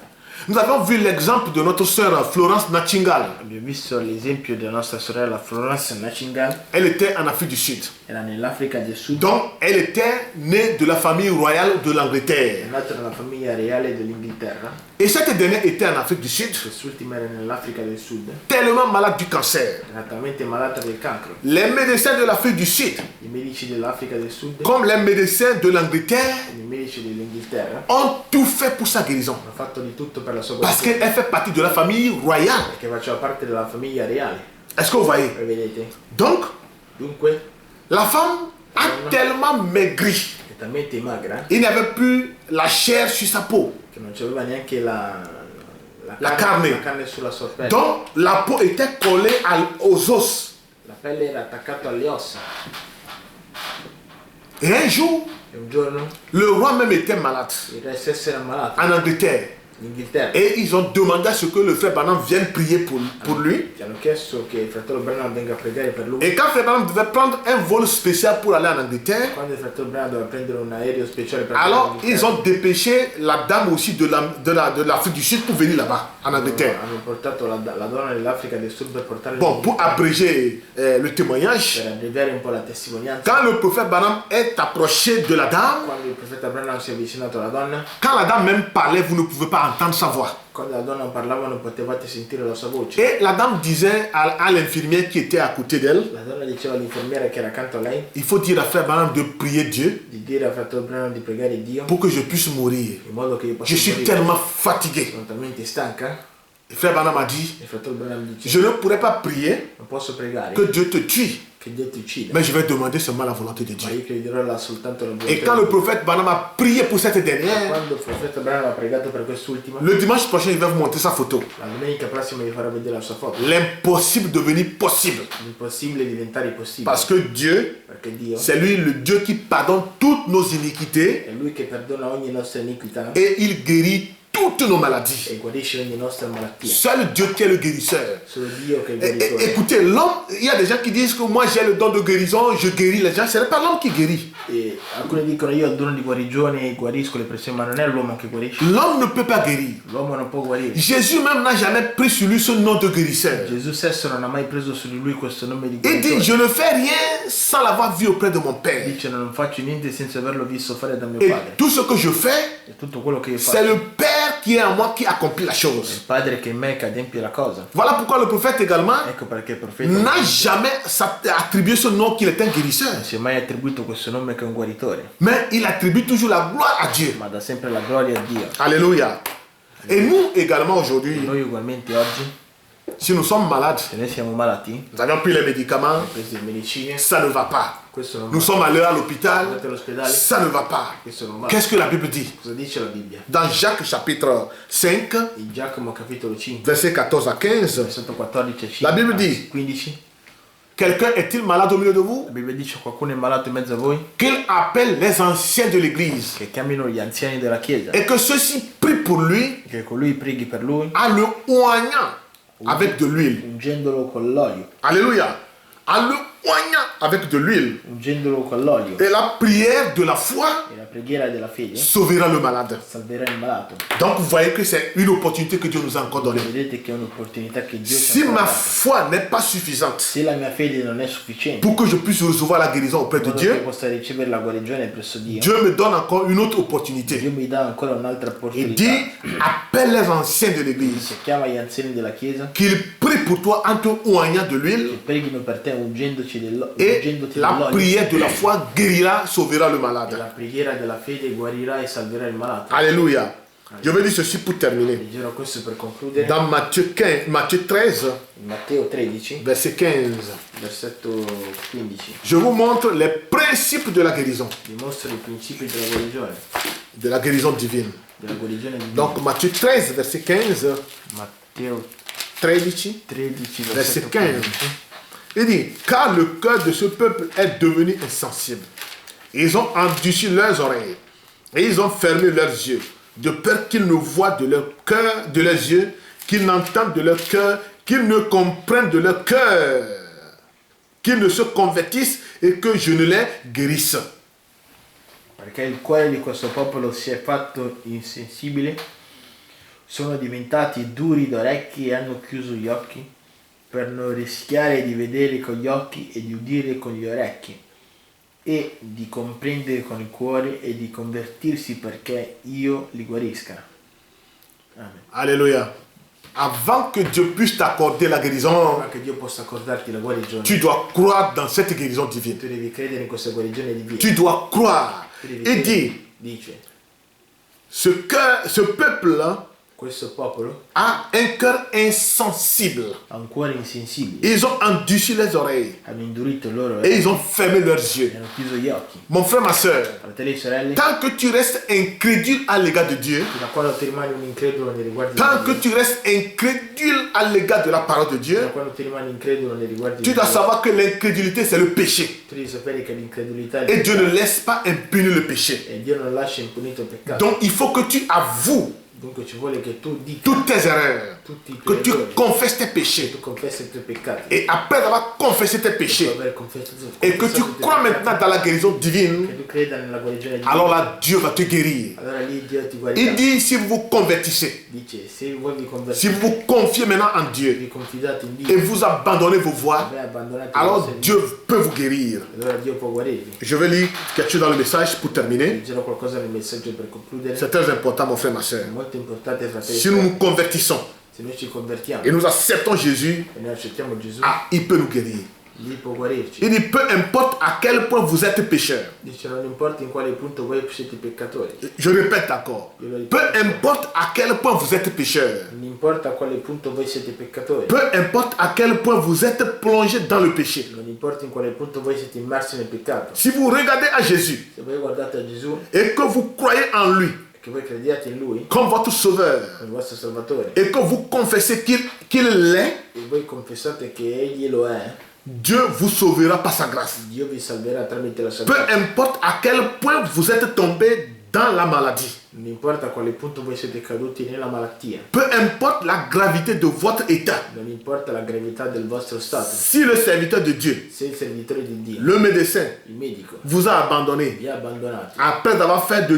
Nous avons vu l'exemple de notre sœur Florence Nightingale. Abbiamo visto l'esempio della nostra sorella Florence Nightingale, Elle était en Afrique du Sud. era nell'Africa del Sud, Donc, elle était née de la famille royale de è l'Angleterre. nata nella famiglia reale dell'Inghilterra, Et cette dernière était en Afrique du Sud, quest'ultima era nell'Africa del Sud, tellement malade du cancer. era talmente malata del cancro. Les médecins de l'Afrique du Sud, I medici dell'Africa del Sud, comme les médecins de l'Angleterre, i medici dell'Inghilterra, ont tout fait pour sa guérison. hanno fatto di tutto per la sua Parce guarigione, qu'elle fait partie de la famille royale. perché faceva parte della famiglia reale. Est-ce que vous voyez? Vedete? Donc, Dunque, la femme a tellement maigri. è talmente magra Il n'y avait plus la chair sur sa peau. che non c'aveva neanche la carne. carne sulla sua pelle. Donc, la peau était collée aux os. La pelle era attaccata alle ossa. Et un jour, E un giorno le roi même était malade il re stesso era ammalato en Angleterre. in Inghilterra. Et ils ont demandé à ce que le frère Branham vienne prier pour lui. Ti hanno chiesto che il fratello Branham venga a pregare per lui. Et quand frère Branham devait prendre un vol spécial pour aller en Angleterre, Quando il fratello Branham doveva prendere un aereo speciale per alors andare in ils ont dépêché la dame aussi de l'Afrique du Sud pour venir là-bas, en Angleterre. Hanno portato la donna dell'Africa del Sud per portarla Bon, pour abréger le témoignage, per abbreviare un po' la testimonianza. quand le prophète Branham est approché de la dame, Quando il profeta Branham si è avvicinato alla donna, quand la dame même parlait, vous ne pouvez pas entendre sa voix. quando la donna parlava non potevate sentire la sua voce. Et la dame disait à l'infirmière qui était à côté d'elle, La donna diceva all'infermiera che era accanto a lei il faut dire à frère Branham de prier Dieu di dire al fratello Branham di pregare Dio pour que je puisse mourir. in modo che io possa Je suis morire. tellement fatigué. Sono talmente stanca. Et frère Branham a dit, Il fratello Branham dice: je ne pourrais pas prier non posso pregare que Dieu te tue, che Dio ti uccida, mais je vais demander seulement la volonté de ma Dieu. io chiederò soltanto la volontà Et quand di le Dio. prophète Branham a prié pour cette dernière, Quando il profeta Branham ha pregato per quest'ultima, le dimanche prochain, il va vous montrer sa photo. la domenica prossima vi farò vedere la sua foto. L'impossible devenir possible. L'impossibile diventare possibile. Parce que Dieu, Perché Dio c'est lui le Dieu qui pardonne toutes nos iniquités è Lui che perdona ogni nostra iniquità et il guérit toutes nos maladies. e guarisce ogni nostra malattia. Seul Dieu qui est le guérisseur. Solo Dio che è il guaritore. Écoutez, l'homme, il y a des gens qui disent que moi j'ai le don de guérison, je guéris les gens. Ce n'est pas l'homme qui guérit. E alcuni dicono io ho il dono di guarigione e guarisco le persone, ma non è l'uomo che guarisce. L'homme ne peut pas guérir. L'uomo non può guarire. Jésus même n'a jamais pris sur lui ce nom de guérisseur. Gesù stesso non ha mai preso su di lui questo nome di Il dit, guaritore. je ne fais rien sans l'avoir vu auprès de mon Père. Dice non faccio niente senza averlo visto fare da mio Et padre. tout ce que je fais, E tutto quello che io c'est faccio le Père qui est en moi qui accomplit la è il chose. padre che è in me che adempie la cosa. Voilà pourquoi le prophète également Ecco perché il profeta n'a jamais attribué ce nom qu'il est un guérisseur. non si è mai attribuito questo nome che è un guaritore, Mais il attribue toujours la gloire à Dieu. ma dà sempre la gloria a Dio. Alléluia. Et nous également aujourd'hui, Noi ugualmente oggi, si nous sommes malades, se noi siamo malati, nous avons pris les médicaments, presi le medicine, ça ne va pas. questo non Nous va. sommes allés à l'hôpital, Andate all'ospedale, ça ne va pas. questo non va. Qu'est-ce que la Bible dit? Cosa dice la Bibbia? Dans Jacques chapitre 5, In Giacomo capitolo 5, versets 14 à 15, versetto 14 e 5, La Bibbia dice- 15, quelqu'un est-il malade au milieu de vous? la Bibbia dice qualcuno è malato in mezzo a voi, Qu'il appelle les anciens de l'église che chiamino gli anziani della chiesa, et que ceux-ci prient pour lui che colui preghi per lui, en le oignant avec de l'huile. ungendolo con l'olio, Alléluia. En le oignant avec de l'huile. ungendolo con l'olio. Et la prière de la foi E la preghiera della fede sauvera le malade. salverà il malato. Donc vous voyez que c'est une opportunité que Dieu nous a encore donnée. Vedete che è un'opportunità che Dio ci Si ha ma dato. foi n'est pas suffisante Se la mia fede non è sufficiente, pour que je puisse recevoir la guérison auprès de in modo che Dieu, possa ricevere la guarigione presso Dio, Dieu me donne encore une autre opportunité. Dio mi dà ancora un'altra Il opportunità. dit, appelle les anciens de l'église, Se chiama gli anziani della chiesa, qu'ils prient pour toi en te oignant de che l'huile preghino per te ungendoti et ungendoti la dell'olio. prière de la foi guérira, sauvera le E malade. la preghiera della fede guarirà e salverà il malato. Alléluia. Je vais dire ceci pour terminer. Leggerò questo per concludere. Dans Matthieu 13, In Matteo 13, verset 15, versetto 15, je vous montre les principes de la guérison dimostra i principi della guarigione divine. divina. Donc Matthieu 13, verset 15, Matteo 13, 13, verset versetto 15. 15. Il dit, car le cœur de ce peuple est devenu insensible. Ils ont endurci leurs oreilles et ils ont fermé leurs yeux, de peur qu'ils ne voient de leur cœur, de leurs yeux, qu'ils n'entendent de leur cœur, qu'ils ne comprennent de leur cœur, qu'ils ne se convertissent et que je ne les guérisse. Perché il cuore di questo popolo si è fatto insensibile, sono diventati duri d'orecchi e hanno chiuso gli occhi per non rischiare di vedere con gli occhi e di udire con gli orecchi e di comprendere con il cuore e di convertirsi perché io li guarisca. Amen. Alléluia. Avant que Dieu puisse t'accorder la guérison, Prima che Dio possa accordarti la guarigione, tu dois croire dans cette guérison divine. tu devi credere in questa guarigione divina. Tu dois croire. Tu devi Et credere. dit, Dice, ce peuple-là questo popolo a un cœur insensible. ha un cuore insensibile, Ils ont endurci les oreilles hanno indurito il loro et ils ont fermé leurs yeux. e hanno chiuso gli occhi. Mon frère, ma soeur, Fratelli e sorelle, tant que tu restes incrédule à l'égard de Dieu, fino a quando ti rimani un incredulo nei riguardi tant di que Dio, tu restes incrédule à l'égard de la parole de Dieu, fino a quando ti rimani incredulo nei riguardi tu di dois Dio, savoir que l'incrédulité, c'est le péché. tu devi sapere che l'incredulità è Et il Dieu ne peccato, laisse pas impuni le péché. e Dio non lascia impunito il peccato. Donc il faut que tu avoues Dunque ci vuole che tu dica toutes tes erreurs, tutti i que tuoi tu errori, confesses tes che péchés. tu confessi i tuoi peccati, Et après avoir confessé tes dopo péchés, aver confessato et que tu i tuoi crois peccati, maintenant dans la guérison divine, che tu creda nella guarigione di alors Dio, là, Dieu va te guérir. allora lì Dio ti Il guarirà. dit, si vous vous convertissez, Dice, se voi vi si convertite, vous vous confiez maintenant en Dieu vi confidate in et Dio, vous abandonnez vos voies, voi abbandonate le alors vostre Dieu vite, peut vous guérir. allora Dio può guarirvi. Je vais lire quelque chose dans le message pour terminer. Leggerò qualcosa nel messaggio per concludere. C'est très important, mon frère, ma È soeur. molto importante, fratelli. Si nous nous convertissons Se noi ci convertiamo et nous acceptons Jésus, e noi accettiamo Gesù, ah, il peut nous guérir. Lui può guarirci. Il dit, peu importe à quel point vous êtes pécheur. Dice, non importa in quale punto voi siete peccatori, Je répète encore. Peu importe à quel point vous êtes pécheur. non importa a quale punto voi siete peccatori, Peu importe à quel point vous êtes plongé dans le péché. non importa in quale punto voi siete immersi nel peccato. Si vous regardez à Jésus Se voi guardate a Gesù et que vous croyez en lui e che voi crediate in Lui comme votre sauveur come il vostro Salvatore et que vous confessez qu'il l'est, e voi confessate che Egli lo è, Dieu vous sauvera par sa grâce. Dio vi salverà tramite la sua Peu grazia. importe à quel point vous êtes tombé dans la maladie. Non importa a quale punto voi siete caduti nella malattia, Peu importe la gravité de votre état. non importa la gravità del vostro stato, Si le serviteur de Dieu, se il servitore di Dio, le médecin, il medico, vous a abandonné vi ha abbandonati après avoir fait de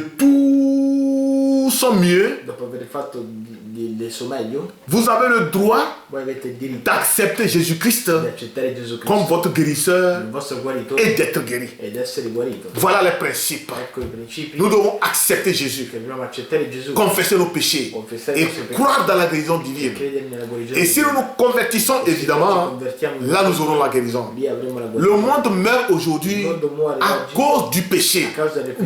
tout son mieux, dopo aver fatto del suo meglio, vous avez le droit voi avete il diritto d'accepter Jésus-Christ di accettare Gesù comme Cristo votre guérisseur il vostro guaritore et d'être guéri. ed essere guarito. Voilà les principes. Ecco i principi Nous devons accepter Jésus, che dobbiamo accettare Gesù, confesser nos péchés confessare et i nostri peccati croire dans la guérison e divine. credere nella guarigione. Et si nous nous convertissons, évidemment, là nous aurons la guérison. Lì avremo la Le guarigione. monde meurt aujourd'hui à cause du péché,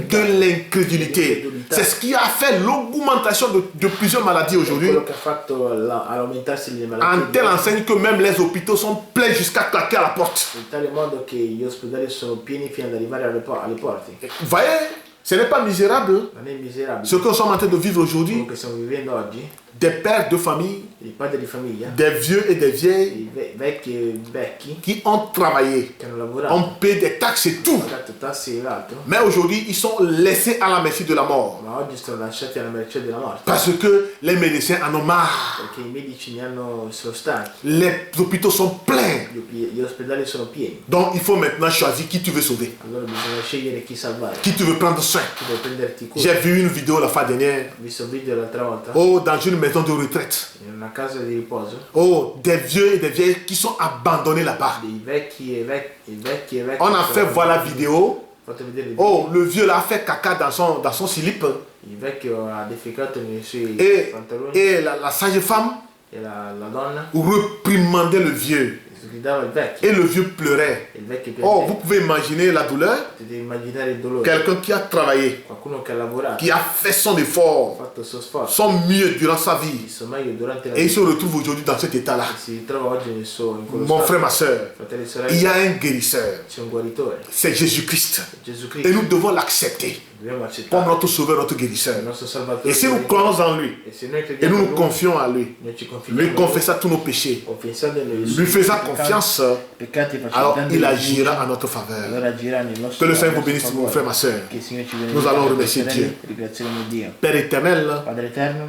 de l'incrédulité. C'est ce qui a fait l'augmentation de plusieurs maladies aujourd'hui. Quello che ha fatto all'aumentarsi le En malattie telle enseigne que même les hôpitaux sont pleins jusqu'à claquer à la porte. in tale modo che gli ospedali sono pieni fino ad arrivare alle porte. Vous voyez, ce n'est pas misérable Non è miserabile ce que nous sommes en train de vivre aujourd'hui. quello che stiamo vivendo oggi. Des pères de famille, I padri di famiglia, des vieux et des vieilles i vecchi e vecchi qui ont travaillé, che hanno lavorato, ont payé des taxes et tout. hanno pagato tasse e l'altro, Mais aujourd'hui, ils sont laissés à la merci de la mort. ma oggi sono lasciati alla mercé della morte Parce que les médecins en ont marre. perché i medici ne hanno sono stanchi, Les hôpitaux sont pleins. gli ospedali sono pieni. Donc il faut maintenant choisir qui tu veux sauver, Allora bisogna scegliere chi salvare, qui tu veux prendre soin. chi deve prenderti cura. J'ai vu une vidéo la fois dernière. Ho visto un video l'altra volta Oh, dans une maison de retraite. in una casa di riposo, Oh, des vieux et des vieilles qui sont abandonnés là-bas. dei vecchi e vecchi. On a fait voir la vidéo. Fate vedere il video. Oh, le vieux là a fait caca dans son slip. Il vecchio ha defecato nei suoi Et, pantaloni et la sage-femme e la donna reprimandait le vieux. sgridava il vecchio Et le vieux pleurait. e il vecchio Oh, piangeva. vous pouvez imaginer la douleur. Potete immaginare il dolore. Quelqu'un qui a travaillé, Qualcuno che ha lavorato, qui a fait son ha effort, fatto il suo sforzo, son mieux durant sa vie. il suo meglio durante la Et il vita, se retrouve aujourd'hui dans cet état-là. si ritrova oggi in quello Mon stato. frère, ma soeur, Fratelli e il sorelle, y a un guérisseur. c'è un guaritore, C'est Jésus-Christ. Gesù Et Cristo. nous devons l'accepter Dobbiamo comme accettare notre sauveur, notre il guérisseur. nostro Salvatore. Et si nous croyons en lui, E se noi et crediamo nous in nous lui, confions à lui, noi ci lui confidiamo in lui, confessant tous nos péchés, confessandone i lui suoi faisant peccati, confiance, peccati e alors facilitando il i agira en notre faveur. allora agirà nel nostro Que le Seigneur vous nostro bénisse, mon favore. frère, ma soeur. Che il Signore ci Nous benedica, allons fratelli e remercier sorelle, Dieu. ringrazieremo Dio. Père éternel, Padre eterno,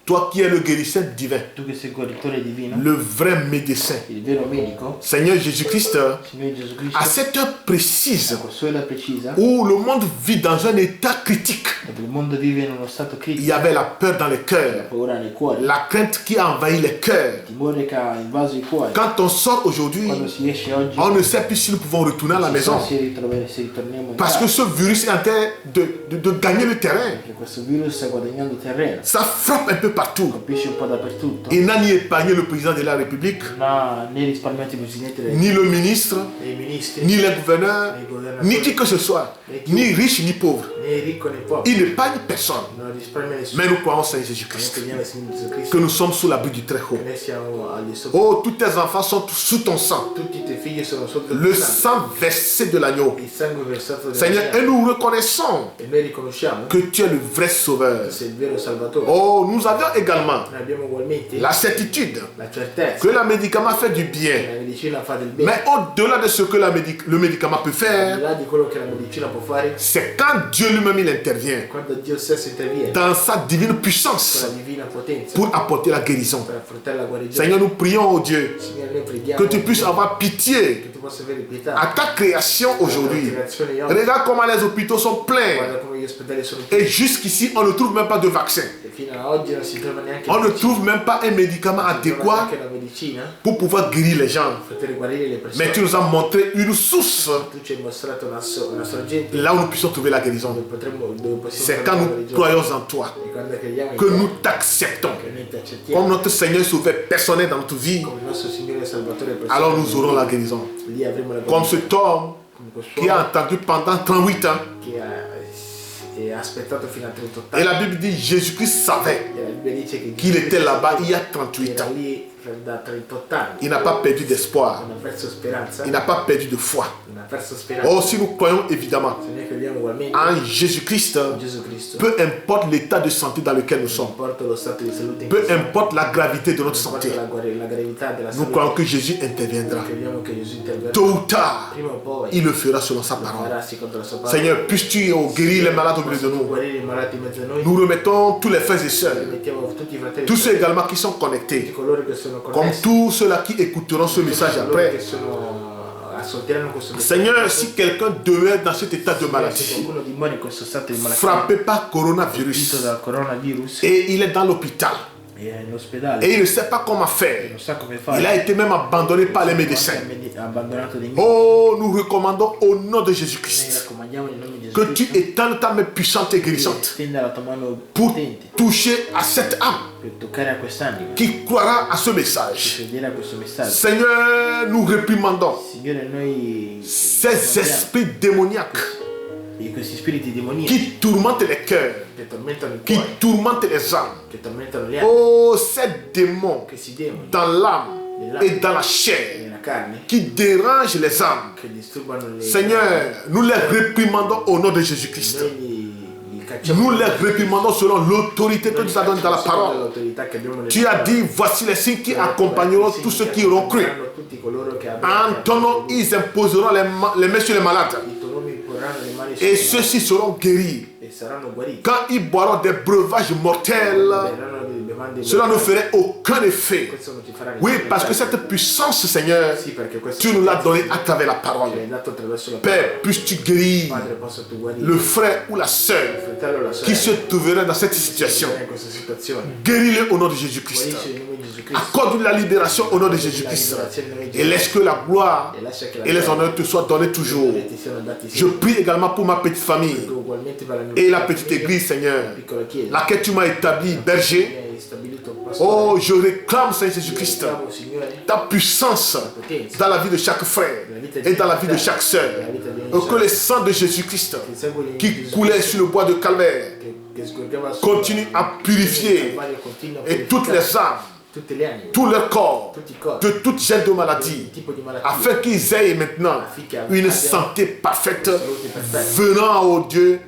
toi qui es le guérisseur divin, tu che sei il guaritore divino, le vrai médecin, il vero medico, Seigneur Jésus-Christ, Signore Gesù Cristo, à cette heure précise a quest'ora precisa, où le monde vit dans un état critique, dove il mondo vive in uno stato il critico, y avait la peur dans les la cœurs, paura nei cuori, la crainte qui a envahi les cœurs. il timore che ha invaso i cuori. Quand on sort aujourd'hui, Quando si esce oggi, on ne sait plus si nous pouvons retourner à la si sa maison. se ritorniamo in Parce que casa, ce virus est en train de gagner le terrain. perché questo virus sta guadagnando terreno, Ça frappe un peu partout. colpisce un po' dappertutto. Il n'a ni épargné le président de la République, Non ha né risparmiato i presidenti ni le ministre, dei ministri, ni les gouverneurs, nei governatori, ni qui que ce soit, ni riche ni pauvre. né né ricco né povero, Il n'épargne personne. non risparmia nessuno. Mais nous croyons Seigneur Noi Jésus-Christ. crediamo nel Signore Gesù Cristo, Que nous sommes sous l'abri du Très-Haut. che noi siamo al di sopra. Oh, tous tes enfants sont sous ton sang. Tutti i tuoi figli sono sotto il Le tuo sangue, sang versé de l'agneau. il sangue versato dal Seigneur, et nous reconnaissons e noi riconosciamo que tu es le vrai che sauveur. sei il vero Salvatore. Oh, nous avions également Noi abbiamo ugualmente la certitude la certezza que le médicament fait du che bien. la medicina fa del bene. Mais au-delà de ce que le médicament peut Al di faire, là di quello che la medicina può fare, c'est quand Dieu lui-même il intervient quando Dio stesso interviene dans sa divine con puissance la divina potenza pour apporter la guérison. per affrontare la guarigione. Seigneur, nous prions, oh Dieu, Signore, noi preghiamo que tu puisses avoir pitié che tu possa avere pietà à ta création aujourd'hui. creazione oggi. Regarde comment les hôpitaux sont pleins. Guarda come gli ospedali sono pieni Et jusqu'ici, on ne trouve même pas de vaccin. e fino ad oggi non si trova neanche On la ne medicina. trouve même pas un médicament Non si trova adéquat neanche la medicina pour pouvoir guérir les gens. per poter guarire le persone. Mais tu nous as montré une source Tu ci hai mostrato una sorgente là où nous puissions trouver la guérison. dove possiamo C'est trovare quand la nous guarigione. croyons en toi E quando crediamo in que te, nous t'acceptons che noi ti accettiamo comme notre Seigneur et Sauveur personnel dans notre vie. come il nostro Signore e Salvatore personale, Alors nous aurons la guérison. lì avremo la Comme guarigione. cet homme Come questo qui a uomo entendu pendant 38 ans. che ha aspettato fino a 38 Et anni. la Bible dit Jésus-Christ savait E la Bibbia dice che qu'il était là-bas il y a 38 era ans. lì da 38 anni. Il n'a pas perdu d'espoir. Non ha perso speranza. Il n'a pas perdu de foi. Non ha perso speranza. Oh, si nous croyons évidemment Se noi crediamo ugualmente en Jésus-Christ, in Gesù Cristo, peu importe l'état de santé dans lequel nous non sommes, importa lo stato di salute in peu cui siamo, importe la gravité de notre non importa santé, la gravità della nous salute, croyons que Jésus interviendra. crediamo che Gesù interverrà. Tôt ou tard, Prima o poi il le fera selon sa lo parole. farà secondo la sua parola. Seigneur, puisses-tu guérir les malades au milieu de Posso nous. guarire i malati in mezzo a noi. Nous remettons tous les frères et sœurs, Mettiamo tutti i fratelli, tous ceux tutti également qui sont connectés, coloro che sono comme connessi, tous ceux-là qui écouteront ce message coloro après. che ascolteranno questo Seigneur, si quelqu'un demeure dans cet état de se maladie, qualcuno dimora in questo stato di malattia, frappé par colpito coronavirus, dal coronavirus et il est dans l'hôpital, e è in ospedale, et il ne sait pas comment faire, non sa come il fare, a été même abandonné par les médecins. ha abbandonato dei medici. Oh, nous recommandons au nom de Noi Jésus-Christ raccomandiamo nel nome di Gesù que tu Cristo étendes ta main puissante et che guérissante stenda la tua mano pour potente toucher à cette âme per toccare a quest'anima, qui croira à ce per message. credere a questo messaggio. Seigneur, nous réprimandons Signore, noi ces esprits démoniaques e questi spiriti demoniaci qui tourmentent les cœurs, che tormentano il qui cuore, tourmentent les âmes. che tormentano le anime, Oh, ces démons questi demoni dans l'âme et dans la chair nella carne qui dérangent les âmes. che disturbano le Seigneur, nous les réprimandons au nom de Jésus-Christ. noi li cacciamo. Nous les réprimandons selon l'autorité que Noi tu li nous as donnée dans la cacciamo secondo parole. l'autorità che abbiamo nella Tu as parola. dit, voici les signes qui accompagneront tous ceux qui auront cru. Tutti coloro che En ton nom, ils imposeront les mains sur les malades. I tuoi nomi porranno le mani Et sui ceux-ci seront guéris. e saranno guariti. Quand ils boiront des breuvages mortels, Beranno delle bevande cela ne mortali. ferait aucun effet. Questo non ti farà Oui, nessun parce que effetto. cette puissance, Seigneur, Sì, perché questo tu nous l'as donnée à travers la ce parole. l'hai dato attraverso la parola. Père, puisses-tu guérir Padre, possa tu guarire le frère ou la il sœur fratello o la qui se sorella trouverait dans cette che situation. è in questa situazione. Guéris-le au nom de Jésus-Christ. Guarisci nel nome di Gesù Cristo. Accorde la libération au nom de Jésus-Christ. Et laisse que la gloire E lascia che la et les gloria honneurs te soient donnés toujours. ti siano dati Je prie également pour ma petite famille ugualmente per la mia et la piccola petite famiglia, église, Seigneur, la piccola chiesa. laquelle tu m'as établi berger. Mi hai stabilito un Oh, pastore. je réclame, Seigneur Jésus-Christ, Bravo, Signore, ta puissance dans la vie de chaque frère et dans la vie de chaque sœur. Et que le sang de Jésus-Christ che segue in qui Gesù coulait Cristo, sur le bois de Calvaire che scorgeva su continue à purifier Calvario, continua a et toutes les âmes, tutte le anime, tout leur corps, tutti i corpi, de toute gène de maladie, ogni tipo di malattia, afin qu'ils aient maintenant une santé parfaite venant, oh Dieu,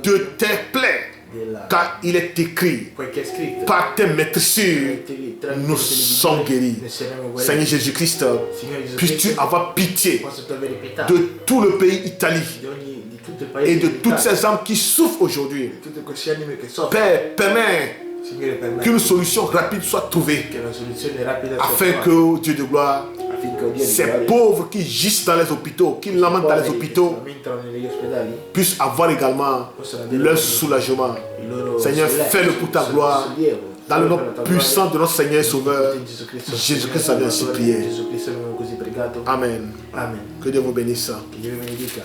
de tes plaies. della, Car il est écrit, poiché è scritto, par tes maîtrissures, nous sommes guéris. ne saremo guariti. Seigneur Jésus-Christ, Signore Gesù puisses-tu Cristo, avoir pitié posso tu avere pietà de tout le pays Italie di tutto il paese et de d'Italia, toutes ces âmes qui souffrent aujourd'hui. di tutte queste anime che soffrono. Père, permets Signore, permetti qu'une solution rapide soit trouvée che una soluzione rapida sia afin trovata, que, oh Dieu de gloire, affinché Dio di ces gloria, pauvres qui gisent dans les hôpitaux, qui lamentent dans les poveri che hôpitaux, lamentano negli ospedali puissent avoir également possano avere leur soulagement. il loro Seigneur, sollievo, fais-le pour ta gloire. sollievo. Dans le Fai nom per la tua puissant gloria. de notre Seigneur et Sauveur, Gesù Cristo, Jésus-Christ Signore avait ainsi Salvatore, prié. Gesù Cristo aveva così pregato. Amen. Amen. Que Dieu vous bénisse. Che Dio vi benedica.